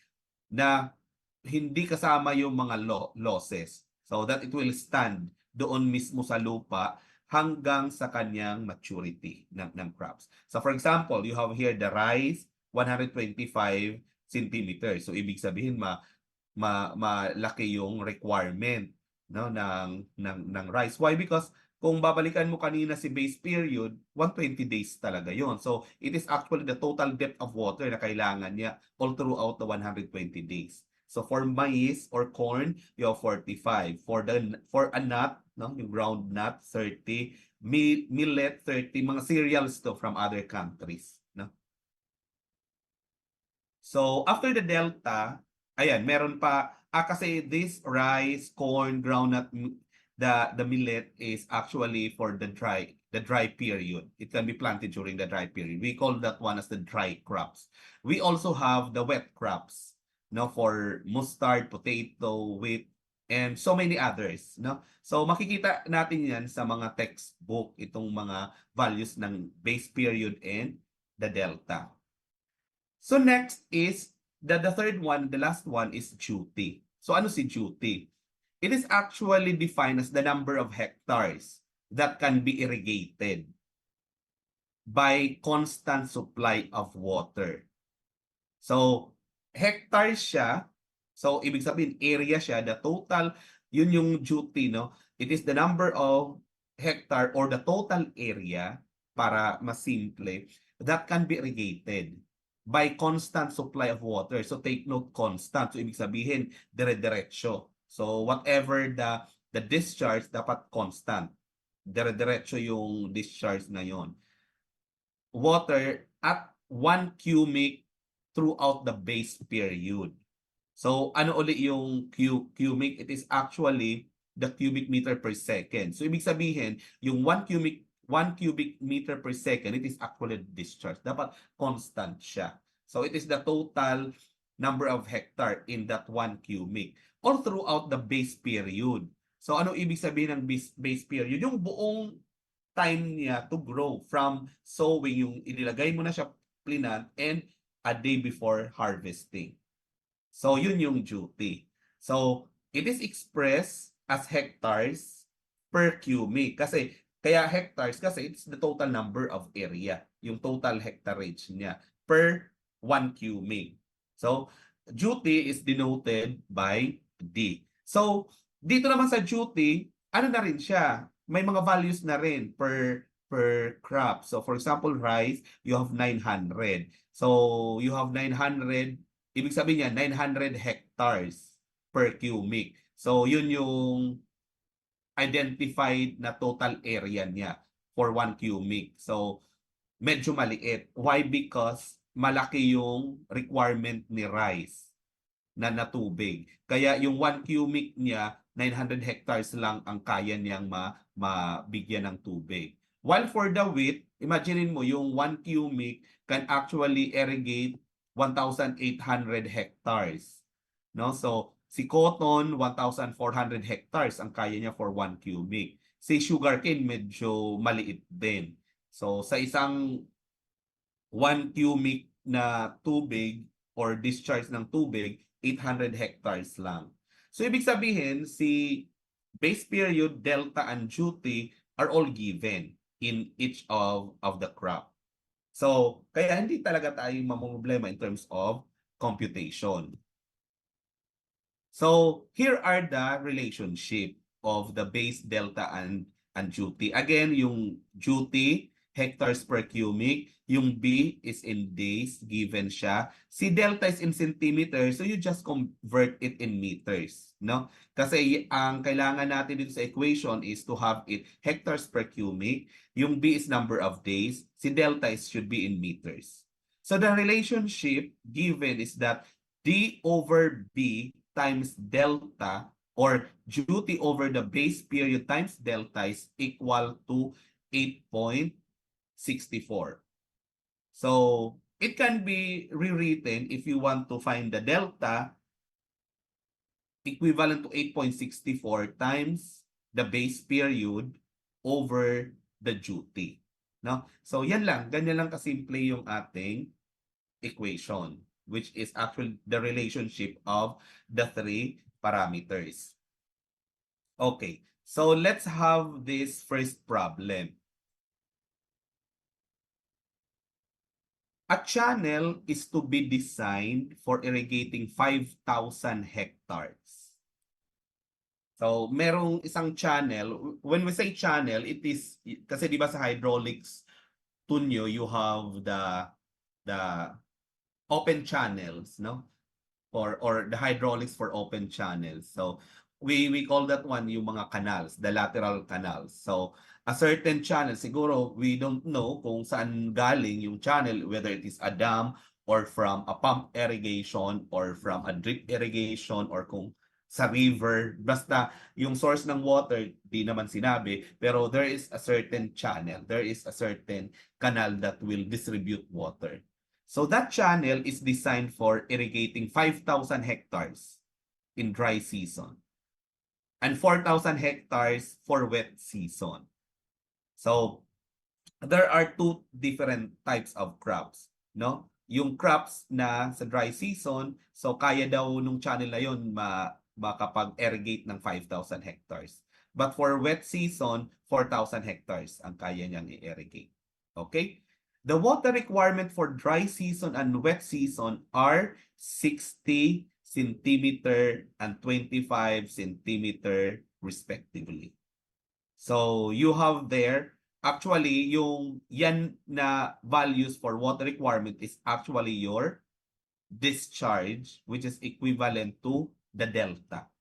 na hindi kasama yung mga losses. So that it will stand doon mismo sa lupa hanggang sa kanyang maturity ng crops. So for example, you have here the rice, 125 centimeters. So ibig sabihin malaki yung requirement, no, ng rice. Why? Because kung babalikan mo kanina si base period, 120 days talaga yon. So it is actually the total depth of water na kailangan niya all throughout the 120 days. So for maize or corn, you have 45. For a nut, no, yung ground nut, 30. Millet, 30. Mga cereals to from other countries, no? So after the delta, ayan, meron pa kasi this rice, corn, groundnut, the millet is actually for the dry period. It can be planted during the dry period. We call that one as the dry crops. We also have the wet crops, no, for mustard, potato, wheat, and so many others, no? So makikita natin yan sa mga textbook, itong mga values ng base period and the delta. So next is the third one, the last one is duty. So ano si duty? It is actually defined as the number of hectares that can be irrigated by constant supply of water. So hectares siya. So ibig sabihin area siya, the total, yun yung duty, no? It is the number of hectare or the total area, para mas simple, that can be irrigated by constant supply of water. So take note, constant. So ibig sabihin dire-diretso. So whatever the discharge, dapat constant. Dire-diretso yung discharge na yon. Water at 1 cubic throughout the base period. So ano uli yung cubic? It is actually the cubic meter per second. So ibig sabihin, yung 1 cubic meter per second, it is actually discharge. Dapat constant siya. So it is the total number of hectare in that 1 cubic all throughout the base period. So ano ibig sabihin ng base period? Yung buong time niya to grow from sowing, yung inilagay mo na siya plinant, and a day before harvesting. So yun yung duty. So it is expressed as hectares per cubic kasi Kaya hectares kasi it's the total number of area, yung total hectarage niya per 1 cubic. So, duty is denoted by D. So, dito naman sa duty, ano na rin siya? May mga values na rin per crop. So, for example, rice, you have 900. So, you have 900, ibig sabihin niya, 900 hectares per cubic. So, yun yung identified na total area niya for 1 cubic. So, medyo maliit. Why? Because malaki yung requirement ni rice na natubig. Kaya yung 1 cubic niya, 900 hectares lang ang kaya niyang mabigyan ng tubig. While for the wheat, imaginein mo yung 1 cubic can actually irrigate 1,800 hectares. No? So, si cotton, 1,400 hectares ang kaya niya for 1 cubic. Si sugarcane, medyo maliit din. So, sa isang 1 cubic na tubig or discharge ng tubig, 800 hectares lang. So, ibig sabihin, si base period, delta, and duty are all given in each of the crop. So, kaya hindi talaga tayo mamumblema in terms of computation. So, here are the relationship of the base, delta, and duty. Again, yung duty, hectares per cubic. Yung B is in days, given siya. Si delta is in centimeters, so you just convert it in meters. No? Kasi ang kailangan natin dito sa equation is to have it hectares per cubic. Yung B is number of days. Si delta should be in meters. So the relationship given is that D over B times delta or duty over the base period times delta is equal to 8.64. So, it can be rewritten if you want to find the delta equivalent to 8.64 times the base period over the duty. No? So, yan lang. Ganyan lang kasimple yung ating equation, which is actually the relationship of the three parameters. Okay, so let's have this first problem. A channel is to be designed for irrigating 5,000 hectares. So, merong isang channel. When we say channel, it is, kasi di ba sa hydraulics, tunyo, you have the open channels, no? Or the hydraulics for open channels. So, we call that one yung mga canals, the lateral canals. So, a certain channel, siguro we don't know kung saan galing yung channel, whether it is a dam or from a pump irrigation or from a drip irrigation or kung sa river. Basta yung source ng water, di naman sinabi, pero there is a certain channel, there is a certain canal that will distribute water. So that channel is designed for irrigating 5,000 hectares in dry season and 4,000 hectares for wet season. So, there are two different types of crops, no? Yung crops na sa dry season, so kaya daw nung channel na yun makapag-irrigate ng 5,000 hectares. But for wet season, 4,000 hectares ang kaya niyang i-irrigate. Okay? The water requirement for dry season and wet season are 60 centimeter and 25 centimeter respectively. So, you have there, actually, yung yan na values for water requirement is actually your discharge, which is equivalent to the delta.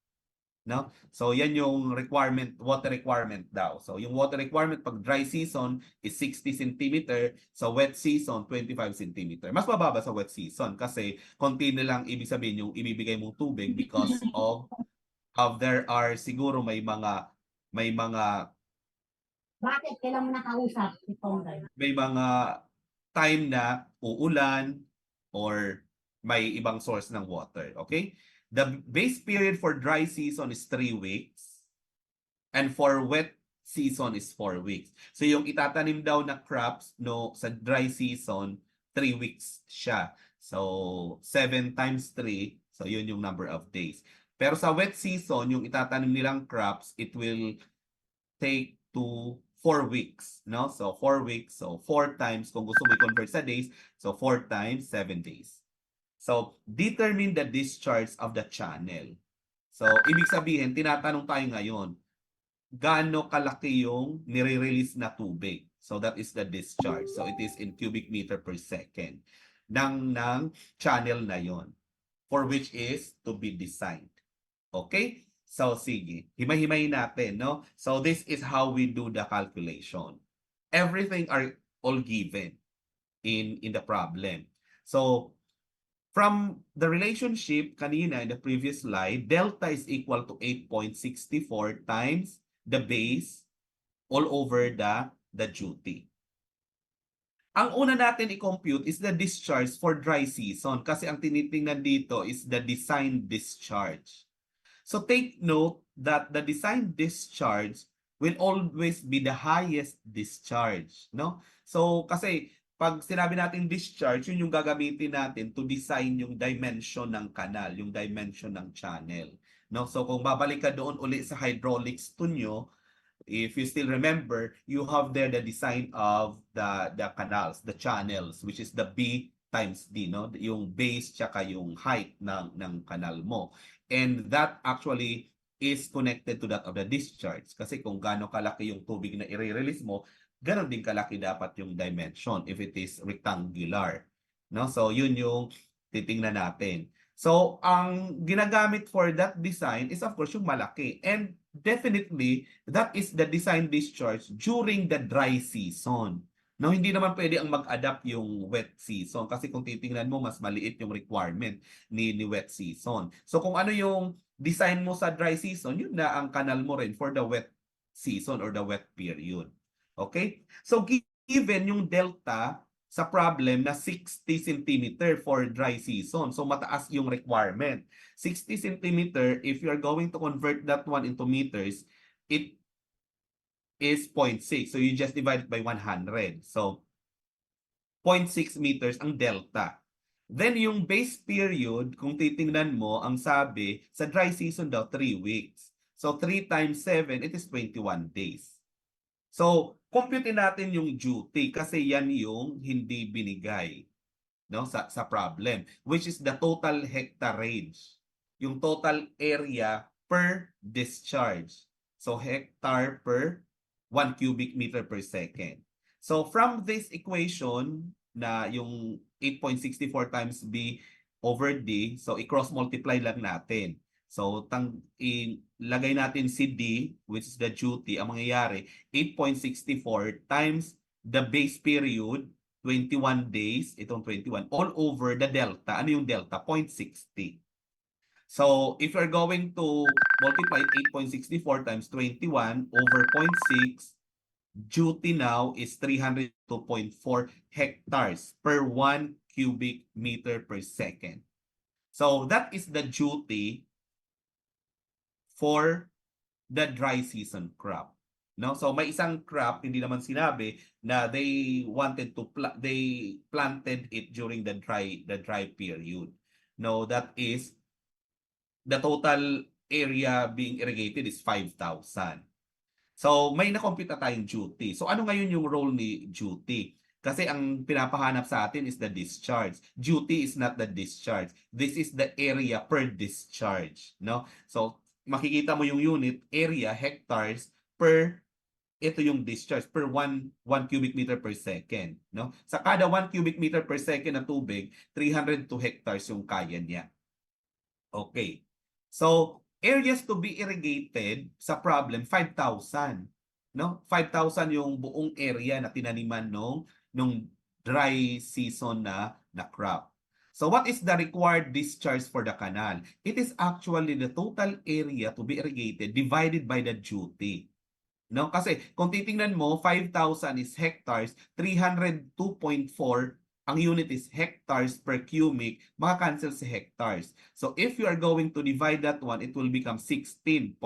No? So, yan yung requirement, water requirement daw. So, yung water requirement pag dry season is 60 centimeter, sa wet season, 25 centimeter. Mas mababa sa wet season kasi konti na lang ibig sabihin yung ibibigay mong tubig because of there are siguro may mga Bakit? Kailan mo nakausap si Ponggay? may mga time na uulan or may ibang source ng water. Okay? The base period for dry season is 3 weeks and for wet season is 4 weeks. So yung itatanim daw na crops no sa dry season, 3 weeks siya. So 7 times 3, so yun yung number of days. Pero sa wet season, yung itatanim nilang crops, it will take to 4 weeks, no? So 4 weeks, so 4 times kung gusto mo i-convert sa days, so 4 times 7 days. So determine the discharge of the channel. So ibig sabihin, tinatanong tayo ngayon, gaano kalaki yung nire-release na tubig? So that is the discharge. So it is in cubic meter per second ng channel na yon, for which is to be designed. Okay? So sige, himay-himayin natin, no? So this is how we do the calculation. Everything are all given in the problem. So from the relationship kanina in the previous slide, delta is equal to 8.64 times the base all over the duty. Ang una natin i-compute is the discharge for dry season kasi ang tinitingnan dito is the design discharge. So take note that the design discharge will always be the highest discharge, no? So kasi pag sinabi natin discharge, yun yung gagamitin natin to design yung dimension ng kanal, yung dimension ng channel, no? So kung babalik ka doon uli sa hydraulics to nyo, if you still remember, you have there the design of the canals, the channels, which is the B times D, no? Yung base tsaka yung height ng kanal mo. And that actually is connected to that of the discharge. Kasi kung gaano kalaki yung tubig na i-release mo, ganon din kalaki dapat yung dimension if it is rectangular. No? So yun yung titingnan natin. So ang ginagamit for that design is of course yung malaki. And definitely, that is the design discharge during the dry season. No, hindi naman pwede ang mag-adapt yung wet season kasi kung titingnan mo, mas maliit yung requirement ni wet season. So kung ano yung design mo sa dry season, yun na ang kanal mo rin for the wet season or the wet period. Okay? So given yung delta sa problem na 60 cm for dry season. So mataas yung requirement. 60 cm, if you are going to convert that one into meters, it is 0.6. So you just divide it by 100. So 0.6 meters ang delta. Then yung base period, kung titingnan mo, ang sabi, sa dry season daw, 3 weeks. So 3 times 7, it is 21 days. So, compute natin yung duty kasi yan yung hindi binigay, no, sa problem, which is the total hectarage, yung total area per discharge. So, hectare per 1 cubic meter per second. So, from this equation na yung 8.64 times B over D, so i-cross multiply lang natin. So, ilagay natin si D, which is the duty, ang mangyayari, 8.64 times the base period, 21 days, itong 21, all over the delta. Ano yung delta? 0.60. So, if you're going to multiply 8.64 times 21 over 0.6, duty now is 302.4 hectares per 1 cubic meter per second. So, that is the duty for the dry season crop. No? So may isang crop, hindi naman sinabi na they wanted to they planted it during the dry period. No, that is the total area being irrigated is 5,000. So may na-compute na tayong duty. So ano ngayon yung role ni duty? Kasi ang pinapahanap sa atin is the discharge. Duty is not the discharge. This is the area per discharge, no? So makikita mo yung unit area hectares per ito yung discharge per 1 cubic meter per second, no? Sa kada 1 cubic meter per second na tubig, 302 hectares yung kaya niya. Okay. So areas to be irrigated sa problem 5,000, no? 5,000 yung buong area na tinaniman nung dry season na crop. So what is the required discharge for the canal? It is actually the total area to be irrigated divided by the duty. No? Kasi kung titingnan mo, 5,000 is hectares, 302.4, ang unit is hectares per cubic, maka-cancel sa hectares. So if you are going to divide that one, it will become 16.53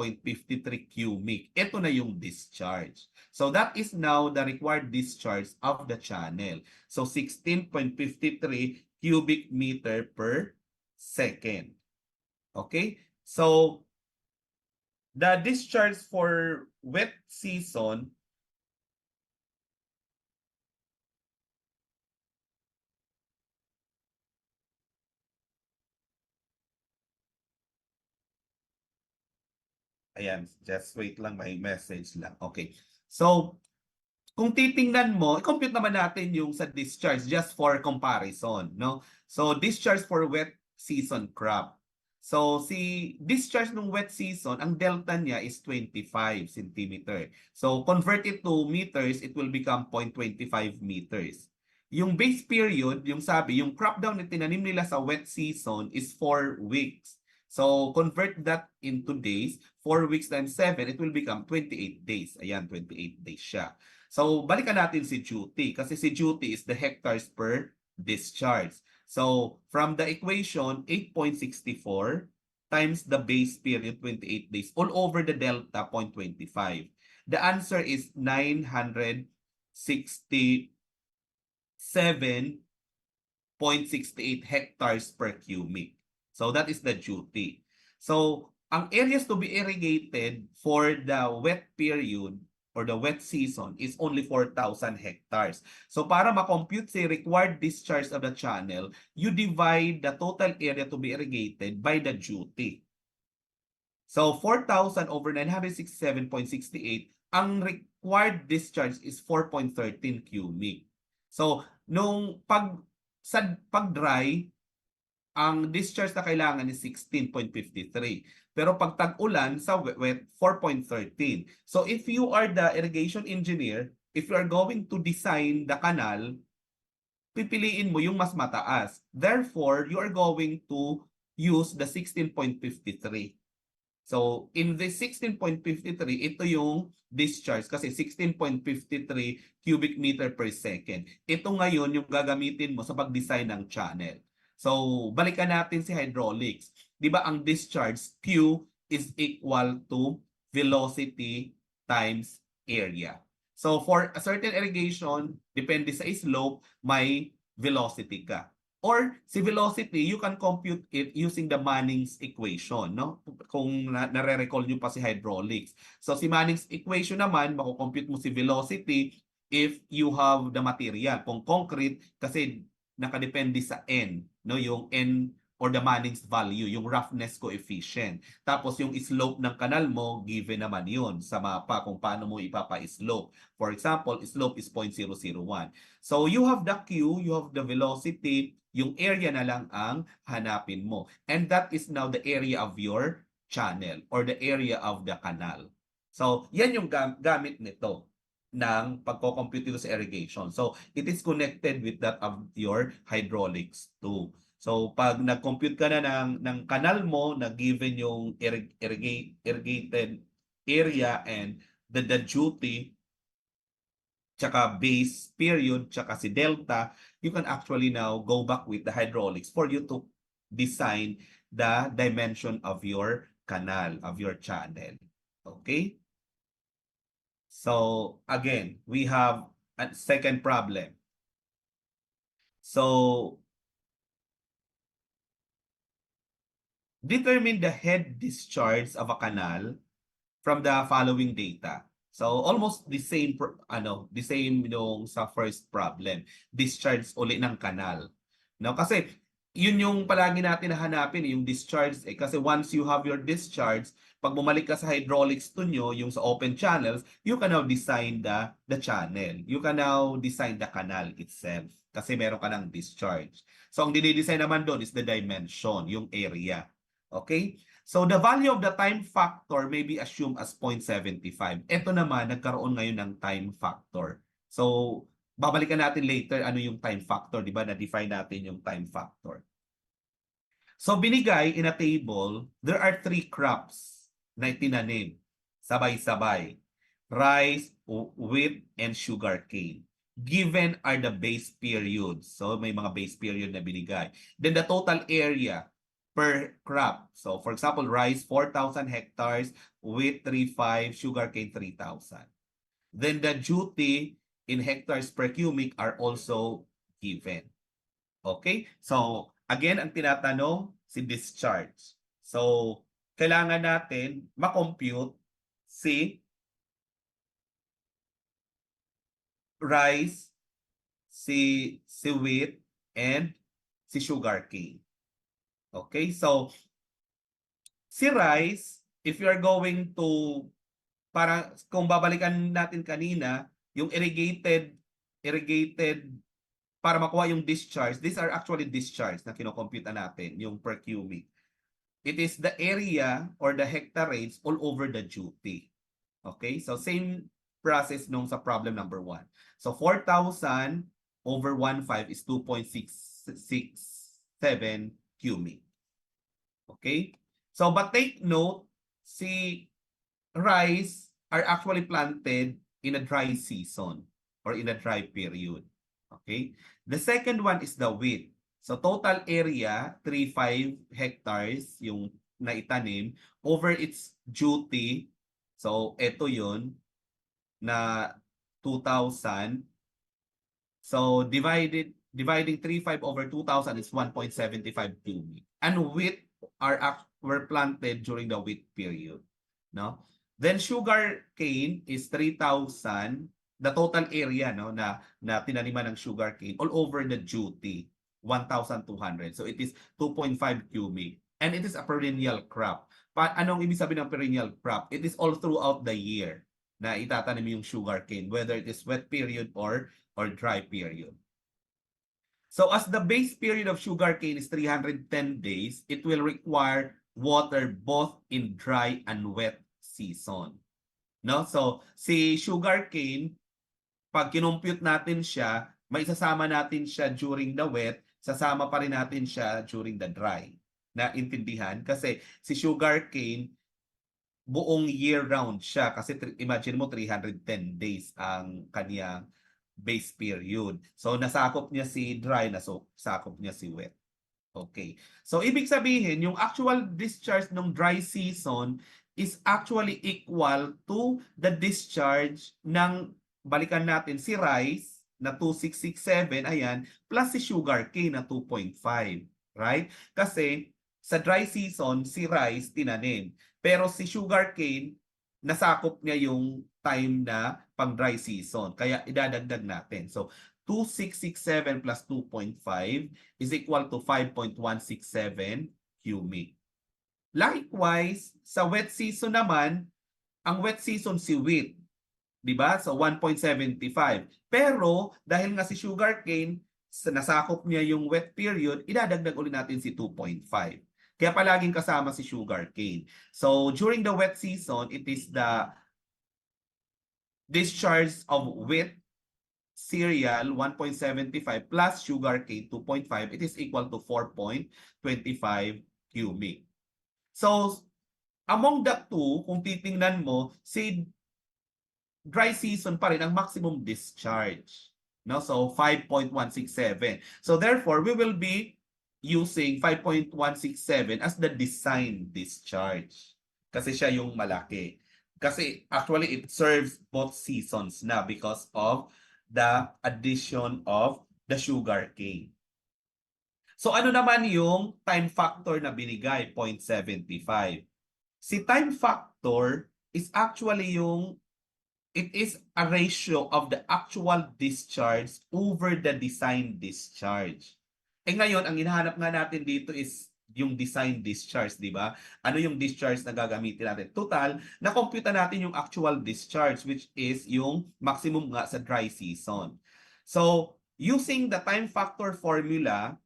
cubic. Ito na yung discharge. So that is now the required discharge of the channel. So 16.53 cubic meter per second. Okay? So, the discharge for wet season Ayan, just wait lang, may message lang. Okay. So, kung titingnan mo, i-compute naman natin yung sa discharge just for comparison, no? So, discharge for wet season crop. So, si discharge ng wet season, ang delta niya is 25 centimeter. So, convert it to meters, it will become 0.25 meters. Yung base period, yung sabi, yung crop daw na tinanim nila sa wet season is 4 weeks. So, convert that into days. 4 weeks times 7, it will become 28 days. Ayan, 28 days siya. So, balikan natin si duty kasi si duty is the hectares per discharge. So, from the equation, 8.64 times the base period, 28 days, all over the delta, 0.25. The answer is 967.68 hectares per cubic. So, that is the duty. So, ang areas to be irrigated for the wet period or the wet season is only 4,000 hectares. So para ma-compute si required discharge of the channel, you divide the total area to be irrigated by the duty. So 4,000 over 967.68, ang required discharge is 4.13 cubic. So nung pag dry, ang discharge na kailangan is 16.53. Pero pag tag-ulan sa wet, 4.13. So if you are the irrigation engineer, if you are going to design the canal, pipiliin mo yung mas mataas. Therefore, you are going to use the 16.53. So in the 16.53, ito yung discharge kasi 16.53 cubic meter per second. Ito ngayon yung gagamitin mo sa pag-design ng channel. So, balikan natin si hydraulics. 'Di ba ang discharge Q is equal to velocity times area. So, for a certain irrigation, depende sa slope, may velocity ka. Or si velocity, you can compute it using the Manning's equation, no? Kung nare-recall nyo pa si hydraulics. So, si Manning's equation naman, mako-compute mo si velocity if you have the material. Kung concrete, kasi nakadepende sa N, no? Yung N or the Manning's value, yung roughness coefficient. Tapos yung slope ng kanal mo, given naman yun sa mapa kung paano mo ipapa-slope. For example, slope is 0.001. So you have the Q, you have the velocity, yung area na lang ang hanapin mo. And that is now the area of your channel or the area of the canal. So yan yung gamit nito ng pagko-compute dito sa irrigation. So, it is connected with that of your hydraulics too. So, pag nag-compute ka na ng kanal mo na given yung irrigated area and the duty, tsaka base period, tsaka si delta, you can actually now go back with the hydraulics for you to design the dimension of your canal, of your channel. Okay? So again, we have a second problem. So determine the head discharge of a canal from the following data. So almost the same the same yung sa first problem, discharge uli ng canal. No, kasi yun yung palagi natin hahanapin yung discharge kasi once you have your discharge, pag bumalik ka sa hydraulics to nyo, yung sa open channels, you can now design the channel. You can now design the canal itself kasi meron ka ng discharge. So ang dinidesign naman doon is the dimension, yung area. Okay? So the value of the time factor may be assumed as 0.75. Ito naman, nagkaroon ngayon ng time factor. So babalikan natin later ano yung time factor, di ba? Na-define natin yung time factor. So binigay in a table, there are 3 crops na itinanim. Sabay-sabay. Rice, wheat, and sugarcane. Given are the base periods. So may mga base period na binigay. Then the total area per crop. So for example, rice 4,000 hectares, wheat 3,500, sugarcane 3,000. Then the duty in hectares per cubic are also given. Okay? So, again, ang tinatanong, si discharge. So, kailangan natin ma-compute si rice, si wheat, and si sugarcane. Okay? So, si rice, if you are going to, para kung babalikan natin kanina, yung irrigated, para makuha yung discharge, these are actually discharge na kinocompute natin, yung per cubic. It is the area or the hectareage all over the duty. Okay, so same process nung sa problem number 1. So 4,000 over 1.5 is 2.667 cubic. Okay, so but take note, si rice are actually planted in a dry season or in a dry period. Okay, the second one is the wheat. So total area, 35 hectares yung naitanim over its duty. So ito yun na 2,000. So dividing 35 over 2,000 is 1.75 cubic. And wheat were planted during the wheat period. No? Then sugar cane is 3,000, the total area no na tinaniman ng sugar cane all over the duty, 1,200. So it is 2.5 cubic and it is a perennial crop. Anong ibig sabihin ng perennial crop? It is all throughout the year na itatanim yung sugar cane, whether it is wet period or dry period. So as the base period of sugar cane is 310 days, it will require water both in dry and wet season. No? So si sugar cane, pag kinompute natin siya, may isasama natin siya during the wet, sasama pa rin natin siya during the dry. Naintindihan? Kasi si sugar cane, buong year round siya. Kasi imagine mo 310 days ang kaniyang base period. So nasakop niya si dry, nasakop niya si wet. Okay. So ibig sabihin, yung actual discharge ng dry season is actually equal to the discharge ng, balikan natin, si rice na 2,667, ayan, plus si sugar cane na 2.5. Right? Kasi sa dry season, si rice tinanim. Pero si sugar cane, nasakop niya yung time na pang dry season. Kaya idadagdag natin. So 2,667 plus 2.5 is equal to 5.167 cubic. Likewise, sa wet season naman, ang wet season si wheat, di ba? So 1.75. Pero dahil nga si sugarcane, nasakop niya yung wet period, idadagdag ulit natin si 2.5. Kaya palaging kasama si sugarcane. So during the wet season, it is the discharge of wheat cereal 1.75 plus sugarcane 2.5. It is equal to 4.25 cubic. So, among the two, kung titingnan mo, si dry season pa rin ang maximum discharge. No? So, 5.167. So, therefore, we will be using 5.167 as the design discharge. Kasi siya yung malaki. Kasi actually, it serves both seasons na because of the addition of the sugar cane. So ano naman yung time factor na binigay, 0.75. Si time factor is actually it is a ratio of the actual discharge over the design discharge. Eh ngayon, ang hinahanap nga natin dito is yung design discharge, di ba? Ano yung discharge na gagamitin natin? Total, na-compute natin yung actual discharge, which is yung maximum nga sa dry season. So, using the time factor formula,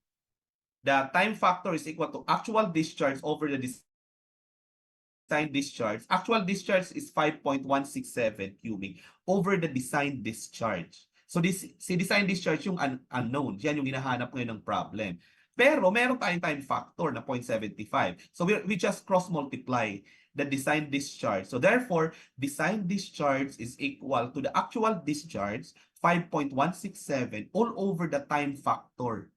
the time factor is equal to actual discharge over the design discharge. Actual discharge is 5.167 cubic over the design discharge. So, si design discharge yung unknown. Yan yung hinahanap ngayon ng problem. Pero meron tayong time factor na 0.75. So we just cross-multiply the design discharge. So therefore, design discharge is equal to the actual discharge, 5.167, all over the time factor.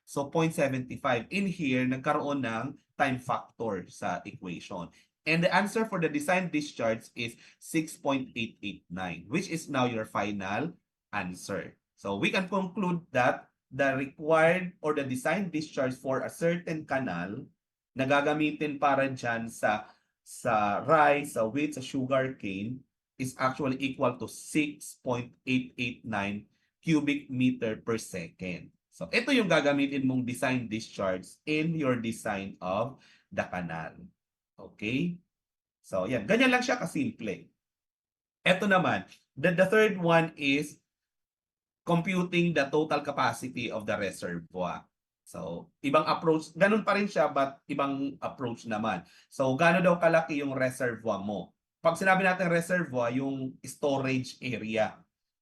So 0.75. In here, nagkaroon ng time factor sa equation. And the answer for the design discharge is 6.889, which is now your final answer. So we can conclude that the required or the design discharge for a certain canal na gagamitin para dyan sa rice, sa wheat, sa sugar cane is actually equal to 6.889 cubic meter per second. So ito yung gagamitin mong design discharge in your design of the canal. Okay? So yan, ganyan lang siya kasimple. Ito naman, the third one is computing the total capacity of the reservoir. So, ibang approach, ganun pa rin siya but ibang approach naman. So, gaano daw kalaki yung reservoir mo? Pag sinabi natin reservoir, yung storage area,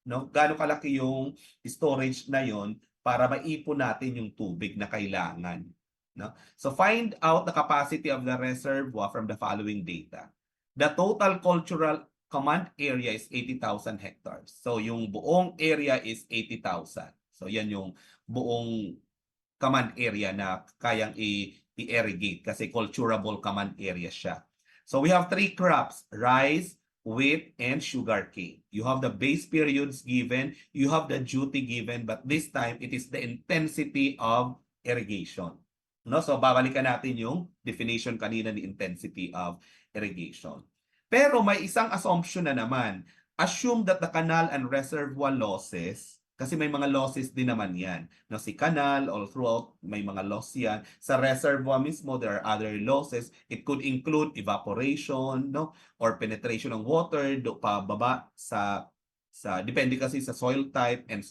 no? Gaano kalaki yung storage na yon para maipon natin yung tubig na kailangan, no? So, find out the capacity of the reservoir from the following data. The total cultural command area is 80,000 hectares. So, yung buong area is 80,000. So, yan yung buong command area na kayang i-irrigate kasi culturable command area siya. So, we have three crops, rice, wheat, and sugarcane. You have the base periods given, you have the duty given, but this time, it is the intensity of irrigation. No? So, babalikan natin yung definition kanina ni intensity of irrigation. Pero may isang assumption na naman. Assume that the canal and reservoir losses, kasi may mga losses din naman yan. No, si canal, all throughout, may mga loss yan. Sa reservoir mismo, there are other losses. It could include evaporation, no, or penetration ng water do pababa sa depende kasi sa soil type and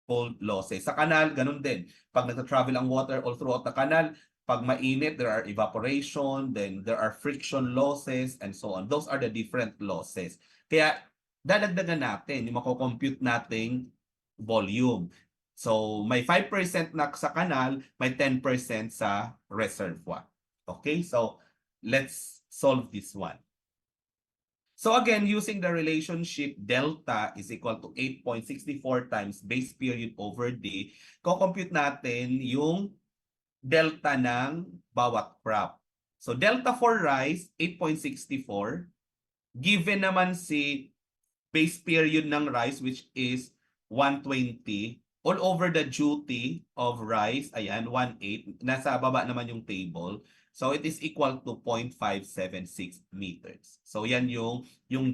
cold losses. Sa canal, ganun din. Pag nagta-travel ang water all throughout the canal, pag mainit, there are evaporation, then there are friction losses, and so on. Those are the different losses. Kaya, dadagdagan natin, yung mako-compute nating volume. So, may 5% na sa canal, may 10% sa reservoir. Okay? So, let's solve this one. So again, using the relationship delta is equal to 8.64 times base period over day, ko-compute natin yung delta ng bawat crop. So delta for rice, 8.64. Given naman si base period ng rice which is 120. All over the duty of rice, ayan, 1.8. Nasa baba naman yung table. So it is equal to 0.576 meters. So yan yung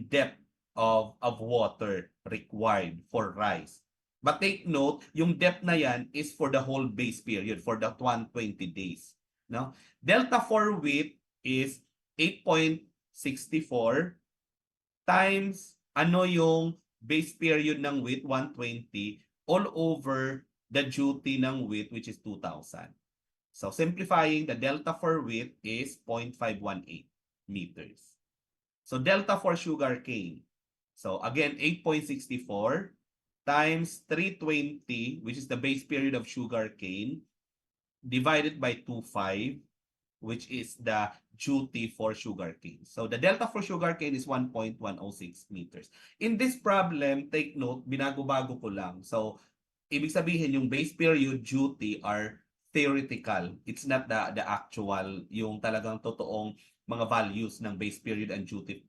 depth of water required for rice. But take note, yung depth na yan is for the whole base period, for the 120 days. No? Delta for wheat is 8.64 times ano yung base period ng wheat, 120, all over the duty ng wheat, which is 2,000. So simplifying, the delta for wheat is 0.518 meters. So delta for sugarcane. So again, 8.64 times 320, which is the base period of sugarcane, divided by 2.5, which is the duty for sugarcane. So the delta for sugarcane is 1.106 meters. In this problem, take note, binago-bago ko lang. So ibig sabihin yung base period, duty are theoretical. It's not the actual, yung talagang totoong mga values ng base period and duty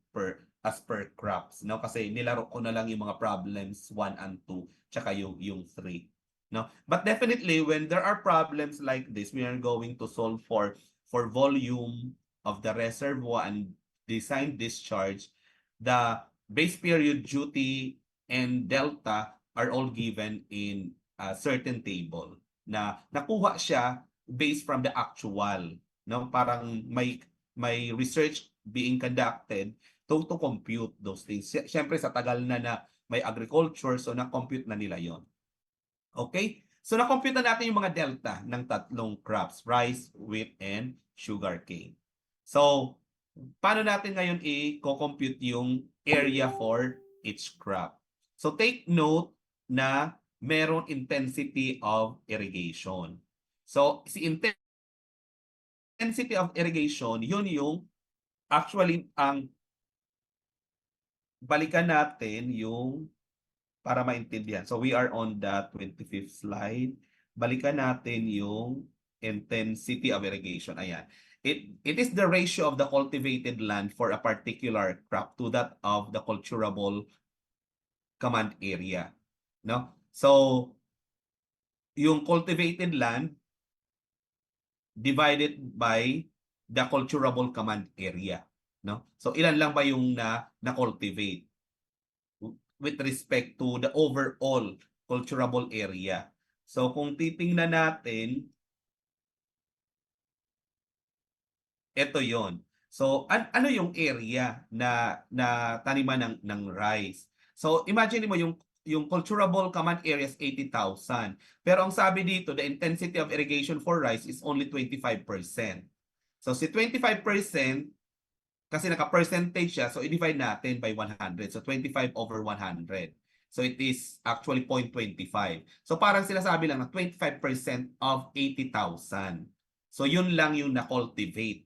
as per crops. No? Kasi nilaro ko na lang yung mga problems 1 and 2, tsaka yung 3. No? But definitely, when there are problems like this, we are going to solve for volume of the reservoir and design discharge. The base period, duty, and delta are all given in a certain table na nakuha siya based from the actual, no? Parang may research being conducted to compute those things. Siyempre sa tagal na may agriculture, so na-compute na nila yon. Okay? So na-compute na natin yung mga delta ng tatlong crops, rice, wheat, and sugarcane. So paano natin ngayon i-compute yung area for each crop? So take note na meron intensity of irrigation. So si intensity of irrigation, yun yung actually ang balikan natin yung para maintindihan. So we are on the 25th slide. Balikan natin yung intensity of irrigation. Ayan. It is the ratio of the cultivated land for a particular crop to that of the culturable command area. No? So, yung cultivated land divided by the culturable command area. No? So, ilan lang ba yung na-cultivate with respect to the overall culturable area? So, kung titingnan natin, ito yon. So, ano yung area na taniman ng rice? So, imagine mo yung culturable common area is 80,000. Pero ang sabi dito, the intensity of irrigation for rice is only 25%. So, si 25%, kasi naka-percentage siya, so i-divide natin by 100. So, 25 over 100. So, it is actually 0.25. So, parang sinasabi lang na 25% of 80,000. So, yun lang yung na-cultivate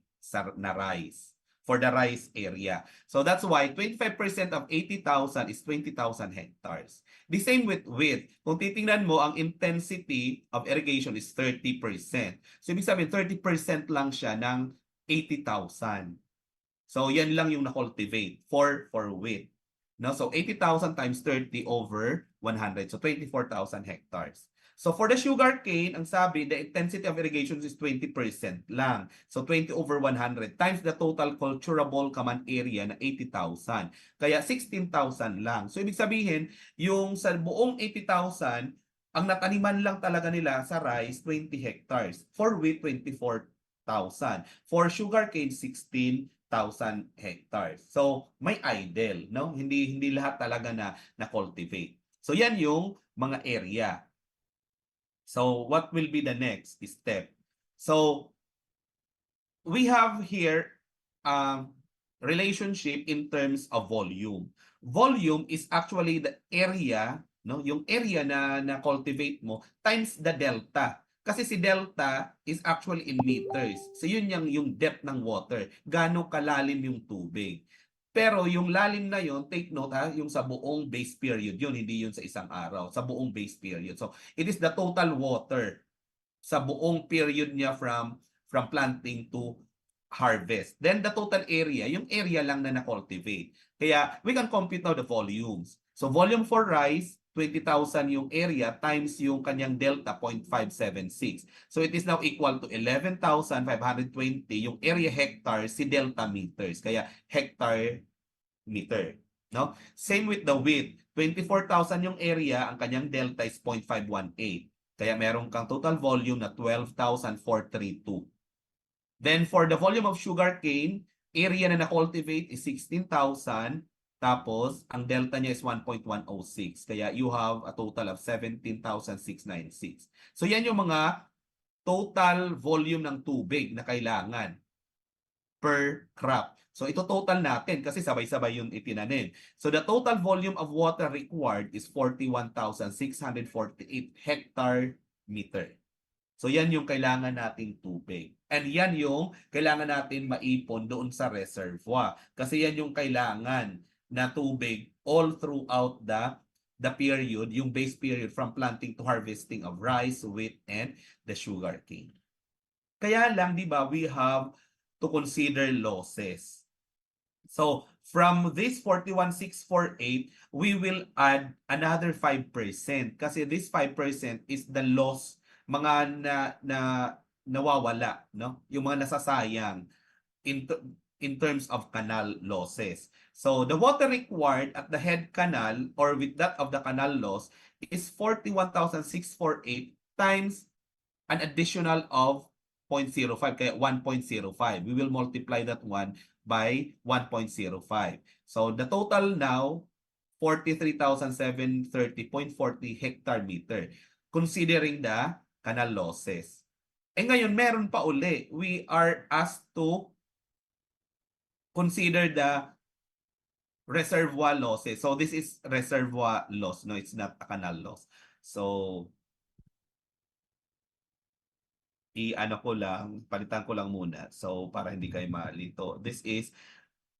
na rice for the rice area. So, that's why 25% of 80,000 is 20,000 hectares. The same with wheat. Kung titingnan mo, ang intensity of irrigation is 30%. So, ibig sabihin, 30% lang siya ng 80,000. So, yan lang yung na-cultivate for wheat. No? So, 80,000 times 30 over 100. So, 24,000 hectares. So, for the sugar cane, ang sabi, the intensity of irrigation is 20% lang. So, 20 over 100 times the total culturable common area na 80,000. Kaya, 16,000 lang. So, ibig sabihin, yung sa buong 80,000, ang nataniman lang talaga nila sa rice, 20 hectares. For wheat, 24,000. For sugar cane, 16,000 hectares. So, may idle, no? Hindi lahat talaga na cultivate. So, yan yung mga area. So, what will be the next step? So, we have here relationship in terms of volume. Volume is actually the area, no? Yung area na cultivate mo times the delta. Kasi si delta is actually in meters. So yun yung depth ng water. Gaano kalalim yung tubig. Pero yung lalim na yun, take note ha, yung sa buong base period yun, hindi yun sa isang araw. Sa buong base period. So it is the total water sa buong period niya from planting to harvest. Then the total area, yung area lang na na-cultivate. Kaya we can compute now the volumes. So volume for rice, 20,000 yung area times yung kanyang delta, 0.576. So it is now equal to 11,520 yung area hectares si delta meters. Kaya hectare meter. No? Same with the width. 24,000 yung area, ang kanyang delta is 0.518. Kaya meron kang total volume na 12,432. Then for the volume of sugar cane, area na na-cultivate is 16,000. Tapos, ang delta niya is 1.106. Kaya you have a total of 17,696. So yan yung mga total volume ng tubig na kailangan per crop. So ito total natin kasi sabay-sabay yung itinanim. So the total volume of water required is 41,648 hectare meter. So yan yung kailangan nating tubig. And yan yung kailangan natin maipon doon sa reservoir. Kasi yan yung kailangan na tubig all throughout the period, yung base period from planting to harvesting of rice, wheat, and the sugar cane. Kaya lang, di ba, we have to consider losses. So, from this 41,648, we will add another 5% kasi this 5% is the loss, mga nawawala, no? Yung mga nasasayang in terms of canal losses. So, the water required at the head canal or with that of the canal loss is 41,648 times an additional of 0.05, kaya 1.05. We will multiply that one by 1.05. So the total now, 43,730.40 hectare meter, considering the canal losses. Ngayon, meron pa uli. We are asked to consider the reservoir losses. So this is reservoir loss, no? It's not a canal loss. So, palitan ko lang muna. So, para hindi kayo malito. This is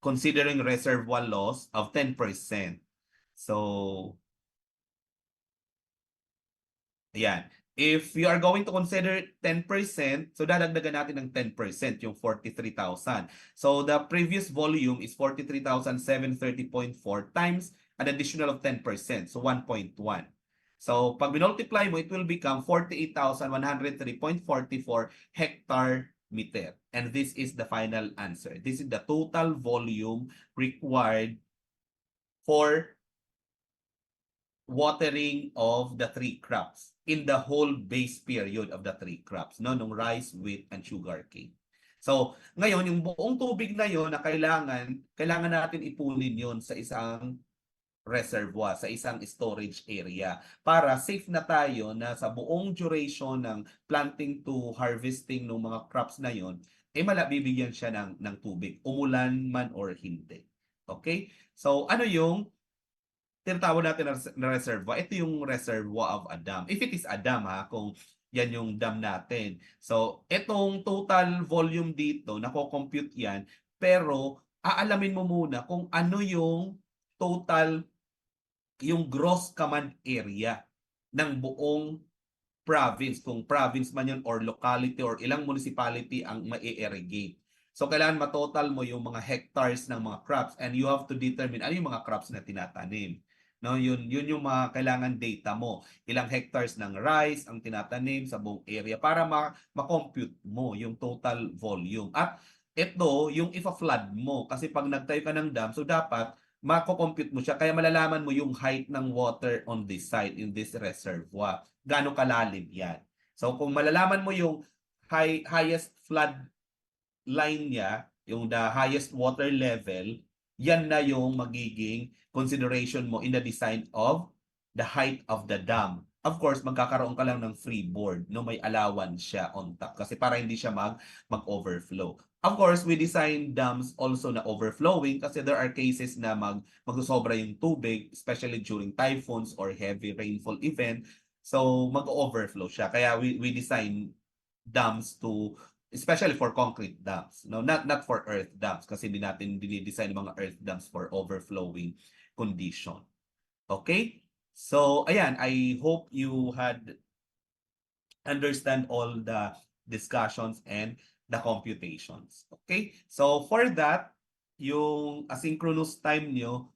considering reservoir loss of 10%. So, ayan. If you are going to consider 10%, so dadagdagan natin ng 10%, yung 43,000. So, the previous volume is 43,730.4 times an additional of 10%. So, 1.1. So, pag multiply mo, it will become 48,103.44 hectare meter. And this is the final answer. This is the total volume required for watering of the three crops in the whole base period of the three crops, no, nung rice, wheat, and sugar cane. So, ngayon, yung buong tubig na yon na kailangan natin ipunin yon sa isang reservoir, sa isang storage area para safe na tayo na sa buong duration ng planting to harvesting ng mga crops na yon, bibigyan siya ng tubig, umulan man or hindi. Okay? So, ano yung tinatawag natin na reservoir? Ito yung reservoir of a dam. If it is a dam, kung yan yung dam natin. So, itong total volume dito, nako-compute yan, pero aalamin mo muna kung ano yung total, yung gross command area ng buong province, kung province man yun or locality or ilang municipality ang ma-irrigate. So, kailangan matotal mo yung mga hectares ng mga crops and you have to determine ano yung mga crops na tinatanim. No, yun yung mga kailangan data mo. Ilang hectares ng rice ang tinatanim sa buong area para ma-compute mo yung total volume. At ito, yung ifa-flood mo. Kasi pag nagtayo ka ng dam, so dapat mako-compute mo siya. Kaya malalaman mo yung height ng water on this site, in this reservoir. Gaano kalalim yan. So kung malalaman mo yung highest flood line niya, yung the highest water level, yan na yung magiging consideration mo in the design of the height of the dam. Of course, magkakaroon ka lang ng freeboard, no, may allowance siya on top kasi para hindi siya mag-overflow. Of course, we design dams also na overflowing kasi there are cases na magsosobra yung tubig, especially during typhoons or heavy rainfall event. So, mag-overflow siya. Kaya we design dams to, especially for concrete dams, no, not for earth dams kasi hindi natin dinidesign mga earth dams for overflowing condition. Okay? So, ayan, I hope you had understand all the discussions and the computations. Okay? So, for that, yung asynchronous time nyo,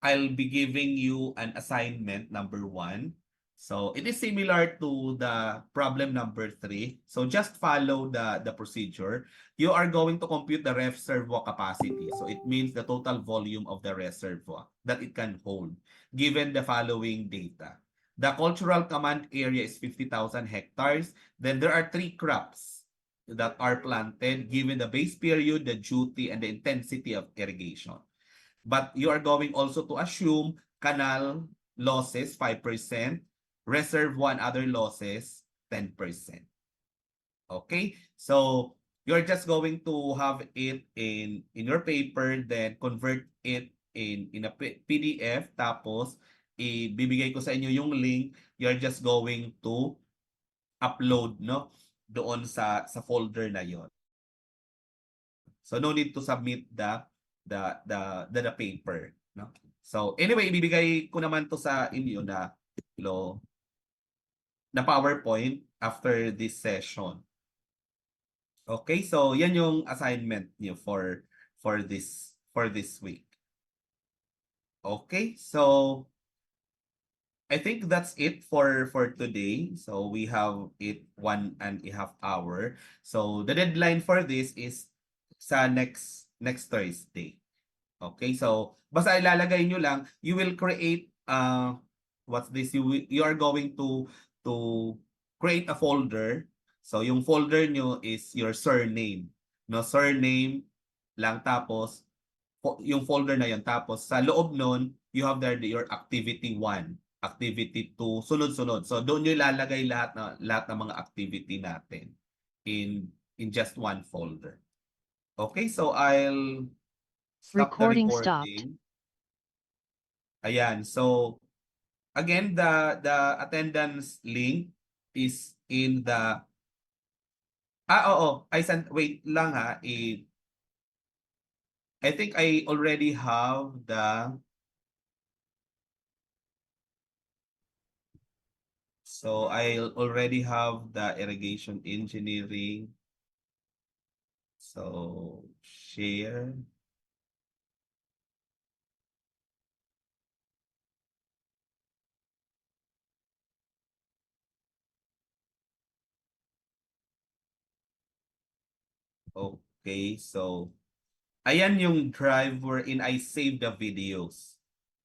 I'll be giving you an assignment number 1. So it is similar to the problem number 3. So just follow the procedure. You are going to compute the reservoir capacity. So it means the total volume of the reservoir that it can hold given the following data. The cultural command area is 50,000 hectares. Then there are 3 crops that are planted given the base period, the duty, and the intensity of irrigation. But you are going also to assume canal losses 5%, reservoir and other losses 10%. Okay? So you're just going to have it in your paper, then convert it in a PDF, tapos ibibigay ko sa inyo yung link. You're just going to upload, no, doon sa folder na yon. So no need to submit the paper, no. So anyway, ibibigay ko naman to sa inyo na PowerPoint after this session. Okay, so yan yung assignment niyo for this week. Okay, so I think that's it for today. So we have it 1.5 hour. So the deadline for this is sa next Thursday. Okay, so basta ilalagay nyo lang, you will create what's this, you are going to create a folder. So yung folder nyo is your surname, no, surname lang, tapos yung folder na yon, tapos sa loob nun you have there your activity 1, activity 2, sunod-sunod. So doon nyo ilalagay lahat ng mga activity natin in just one folder. Okay, so I'll stop the Recording recording. Ayan, so again, the attendance link is in the oo, I sent, wait lang I think I already have the, so I already have the irrigation engineering. So share. Okay, so ayan yung drive wherein I save the videos.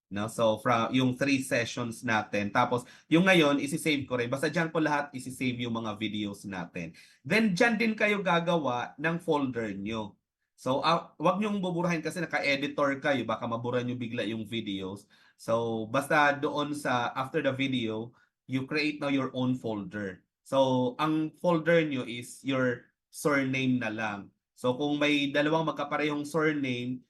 No? So, from yung 3 sessions natin. Tapos, yung ngayon, isi-save ko rin. Basta dyan ko lahat isi-save yung mga videos natin. Then, dyan din kayo gagawa ng folder nyo. So, wag nyong buburahin kasi naka-editor kayo. Baka mabura nyo bigla yung videos. So, basta doon sa after the video, you create now your own folder. So, ang folder nyo is your surname na lang. So, kung may dalawang magkaparehong surname,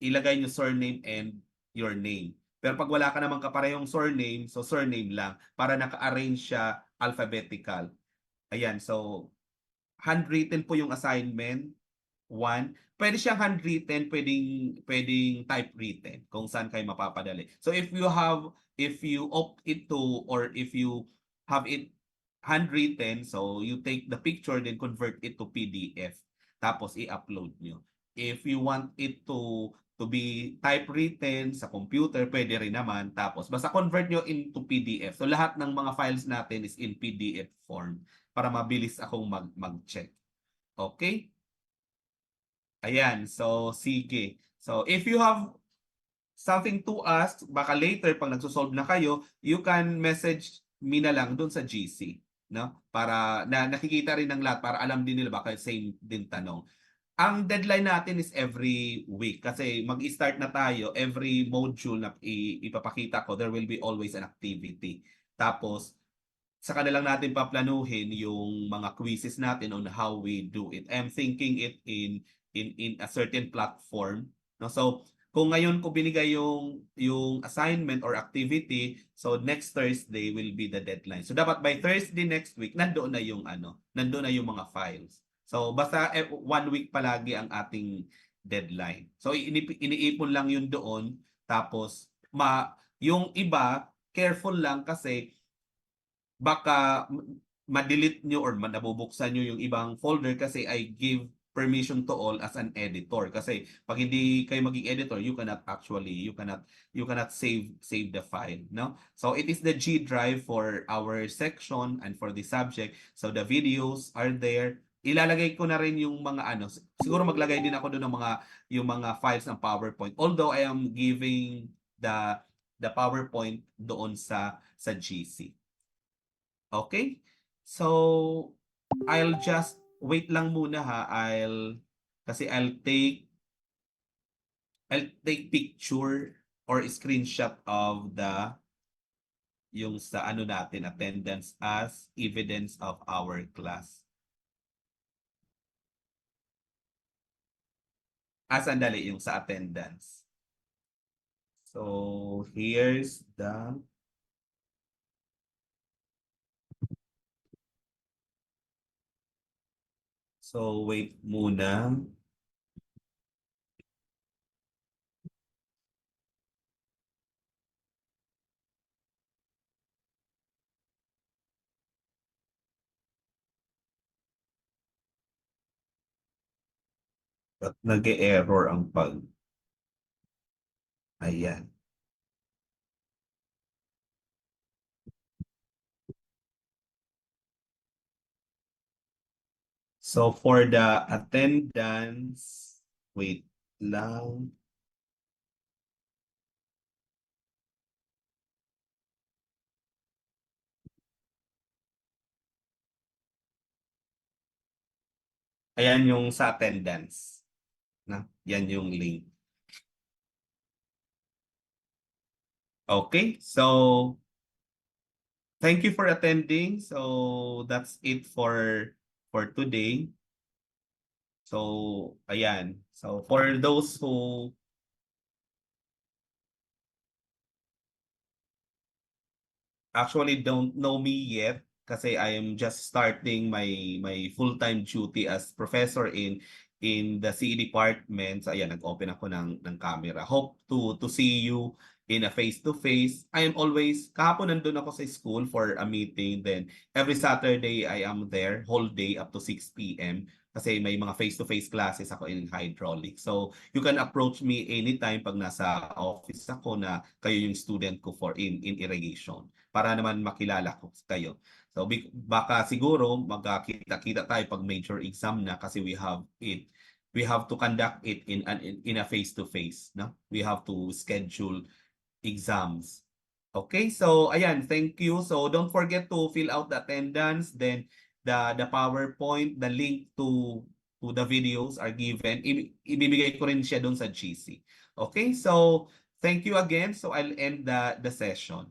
ilagay nyo surname and your name. Pero pag wala ka namang kaparehong surname, so surname lang para naka-arrange siya alphabetical. Ayan, so handwritten po yung assignment. 1. Pwede siyang handwritten, pwedeng typewritten kung saan kayo mapapadali. So if you opt it to, or if you have it handwritten, so you take the picture then convert it to PDF. Tapos i-upload nyo. If you want it to be typewritten sa computer, pwede rin naman. Tapos basta convert nyo into PDF. So lahat ng mga files natin is in PDF form para mabilis akong mag-check. Okay? Ayan, so sige. So if you have something to ask, baka later pag nagsosolve na kayo, you can message me na lang dun sa GC, no? Para nakikita rin ng lahat para alam din nila baka same din tanong. Ang deadline natin is every week kasi mag-start na tayo, every module na ipapakita ko, there will be always an activity. Tapos sa kanilang natin paplanuhin yung mga quizzes natin on how we do it. I'm thinking it in a certain platform, no? So kung ngayon ko binigay yung assignment or activity, so next Thursday will be the deadline. So dapat by Thursday next week nandoon na yung nandoon na yung mga files. So basta 1 week palagi ang ating deadline. So iniipon lang yun doon, tapos yung iba careful lang kasi baka ma-delete nyo or nabubuksan nyo yung ibang folder kasi I give permission to all as an editor. Kasi pag hindi kayo maging editor, you cannot save the file, no? So it is the G drive for our section and for the subject. So the videos are there. Ilalagay ko na rin yung mga siguro maglagay din ako doon ng yung mga files ng PowerPoint. Although I am giving the PowerPoint doon sa GC. Okay? So I'll just wait lang muna ha. I'll take picture or screenshot of yung sa natin attendance as evidence of our class. Sandali yung sa attendance. So here's the So wait muna. At nag-e-error ang Ayan. So for the attendance, wait lang. Ayan yung sa attendance. Yan yung link. Okay, so thank you for attending. So that's it for today. So ayan. So for those who actually don't know me yet, kasi I am just starting my full-time duty as professor in the CE department. So ayan, nag-open ako ng camera. Hope to see you in a face-to-face. I am always, kahapon nandun ako sa school for a meeting. Then every Saturday I am there whole day up to 6 p.m. kasi may mga face-to-face classes ako in hydraulics. So you can approach me anytime pag nasa office ako na kayo yung student ko for in irrigation, para naman makilala ko kayo. So baka siguro magkakita-kita tayo pag major exam na kasi we have to conduct it in a face-to-face, no? We have to schedule exams. Okay, so ayan, thank you. So don't forget to fill out the attendance, then the PowerPoint, the link to the videos are given. Ibibigay ko rin siya doon sa GC. Okay, so thank you again. So I'll end the session.